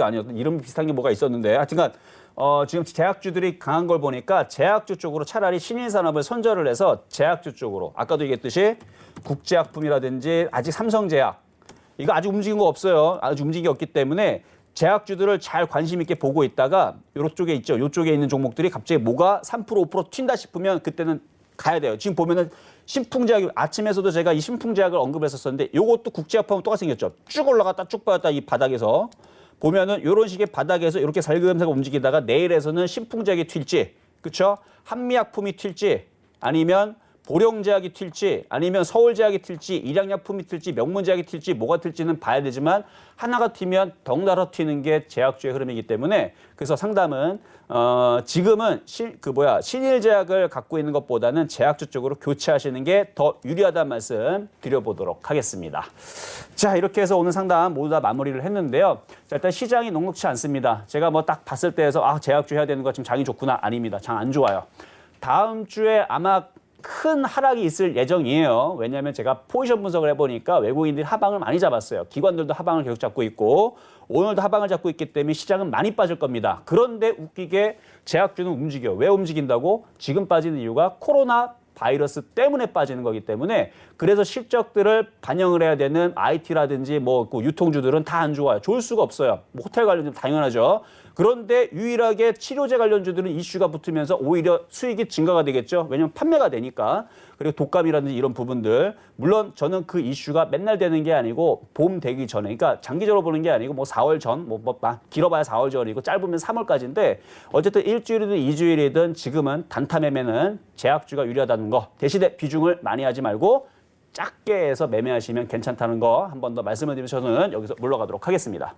아니었던 이름 비슷한 게 뭐가 있었는데 하여튼간 지금 제약주들이 강한 걸 보니까 제약주 쪽으로 차라리 신일산업을 선절을 해서 제약주 쪽으로 아까도 얘기했듯이 국제약품이라든지 아직 삼성제약 이거 아직 움직인 거 없어요. 아직 움직임이 없기 때문에 제약주들을 잘 관심 있게 보고 있다가 요쪽에 있죠. 요쪽에 있는 종목들이 갑자기 뭐가 3% 5% 튄다 싶으면 그때는 가야 돼요. 지금 보면은 신풍제약 아침에서도 제가 이 신풍제약을 언급했었었는데 요것도 국제약품하고 똑같이 생겼죠. 쭉 올라갔다 쭉 빠졌다 이 바닥에서 보면은 이런 식의 바닥에서 이렇게 살금살금 움직이다가 내일에서는 신풍제약이 튈지, 그렇죠? 한미약품이 튈지, 아니면 보령제약이 튈지, 아니면 서울제약이 튈지, 일양약품이 튈지, 명문제약이 튈지, 뭐가 튈지는 봐야 되지만 하나가 튀면 덩달아 튀는 게 제약주의 흐름이기 때문에 그래서 상담은 지금은 신일제약을 갖고 있는 것보다는 제약주 쪽으로 교체하시는 게 더 유리하다는 말씀 드려보도록 하겠습니다. 자, 이렇게 해서 오늘 상담 모두 다 마무리를 했는데요. 자, 일단 시장이 녹록치 않습니다. 제가 뭐 딱 봤을 때에서 제약주 해야 되는 거 지금 장이 좋구나. 아닙니다. 장 안 좋아요. 다음 주에 아마 큰 하락이 있을 예정이에요. 왜냐하면 제가 포지션 분석을 해보니까 외국인들이 하방을 많이 잡았어요. 기관들도 하방을 계속 잡고 있고 오늘도 하방을 잡고 있기 때문에 시장은 많이 빠질 겁니다. 그런데 웃기게 제약주는 움직여요. 왜 움직인다고? 지금 빠지는 이유가 코로나 바이러스 때문에 빠지는 거기 때문에 그래서 실적들을 반영을 해야 되는 IT라든지 그 유통주들은 다 안 좋아요. 좋을 수가 없어요. 뭐 호텔 관련주는 당연하죠. 그런데 유일하게 치료제 관련주들은 이슈가 붙으면서 오히려 수익이 증가가 되겠죠. 왜냐하면 판매가 되니까. 그리고 독감이라든지 이런 부분들. 물론 저는 그 이슈가 맨날 되는 게 아니고 봄 되기 전에. 그러니까 장기적으로 보는 게 아니고 4월 전, 길어봐야 4월 전이고 짧으면 3월까지인데 어쨌든 일주일이든 2주일이든 지금은 단타 매매는 제약주가 유리하다는 거. 대신에 비중을 많이 하지 말고 작게 해서 매매하시면 괜찮다는 거 한 번 더 말씀을 드리면서 저는 여기서 물러가도록 하겠습니다.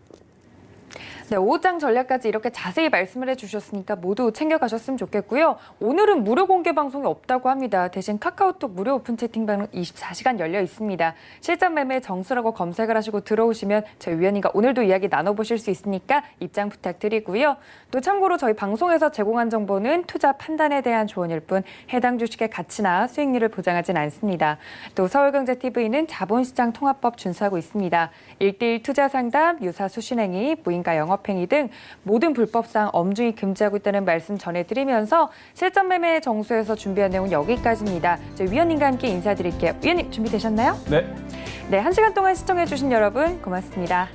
네, 오후장 전략까지 이렇게 자세히 말씀을 해주셨으니까 모두 챙겨가셨으면 좋겠고요. 오늘은 무료 공개 방송이 없다고 합니다. 대신 카카오톡 무료 오픈 채팅방은 24시간 열려 있습니다. 실전 매매 정수라고 검색을 하시고 들어오시면 저희 위원님과 오늘도 이야기 나눠보실 수 있으니까 입장 부탁드리고요. 또 참고로 저희 방송에서 제공한 정보는 투자 판단에 대한 조언일 뿐 해당 주식의 가치나 수익률을 보장하진 않습니다. 또 서울경제TV는 자본시장 통합법 준수하고 있습니다. 1:1 투자 상담, 유사 수신행위, 무인가 영업행위 등 모든 불법상 엄중히 금지하고 있다는 말씀 전해드리면서 실전 매매 정수에서 준비한 내용은 여기까지입니다. 저희 위원님과 함께 인사드릴게요. 위원님 준비되셨나요? 네. 네, 1시간 동안 시청해주신 여러분 고맙습니다.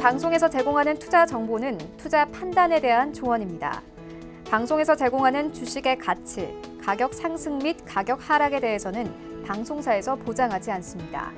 방송에서 제공하는 투자 정보는 투자 판단에 대한 조언입니다. 방송에서 제공하는 주식의 가치, 가격 상승 및 가격 하락에 대해서는 방송사에서 보장하지 않습니다.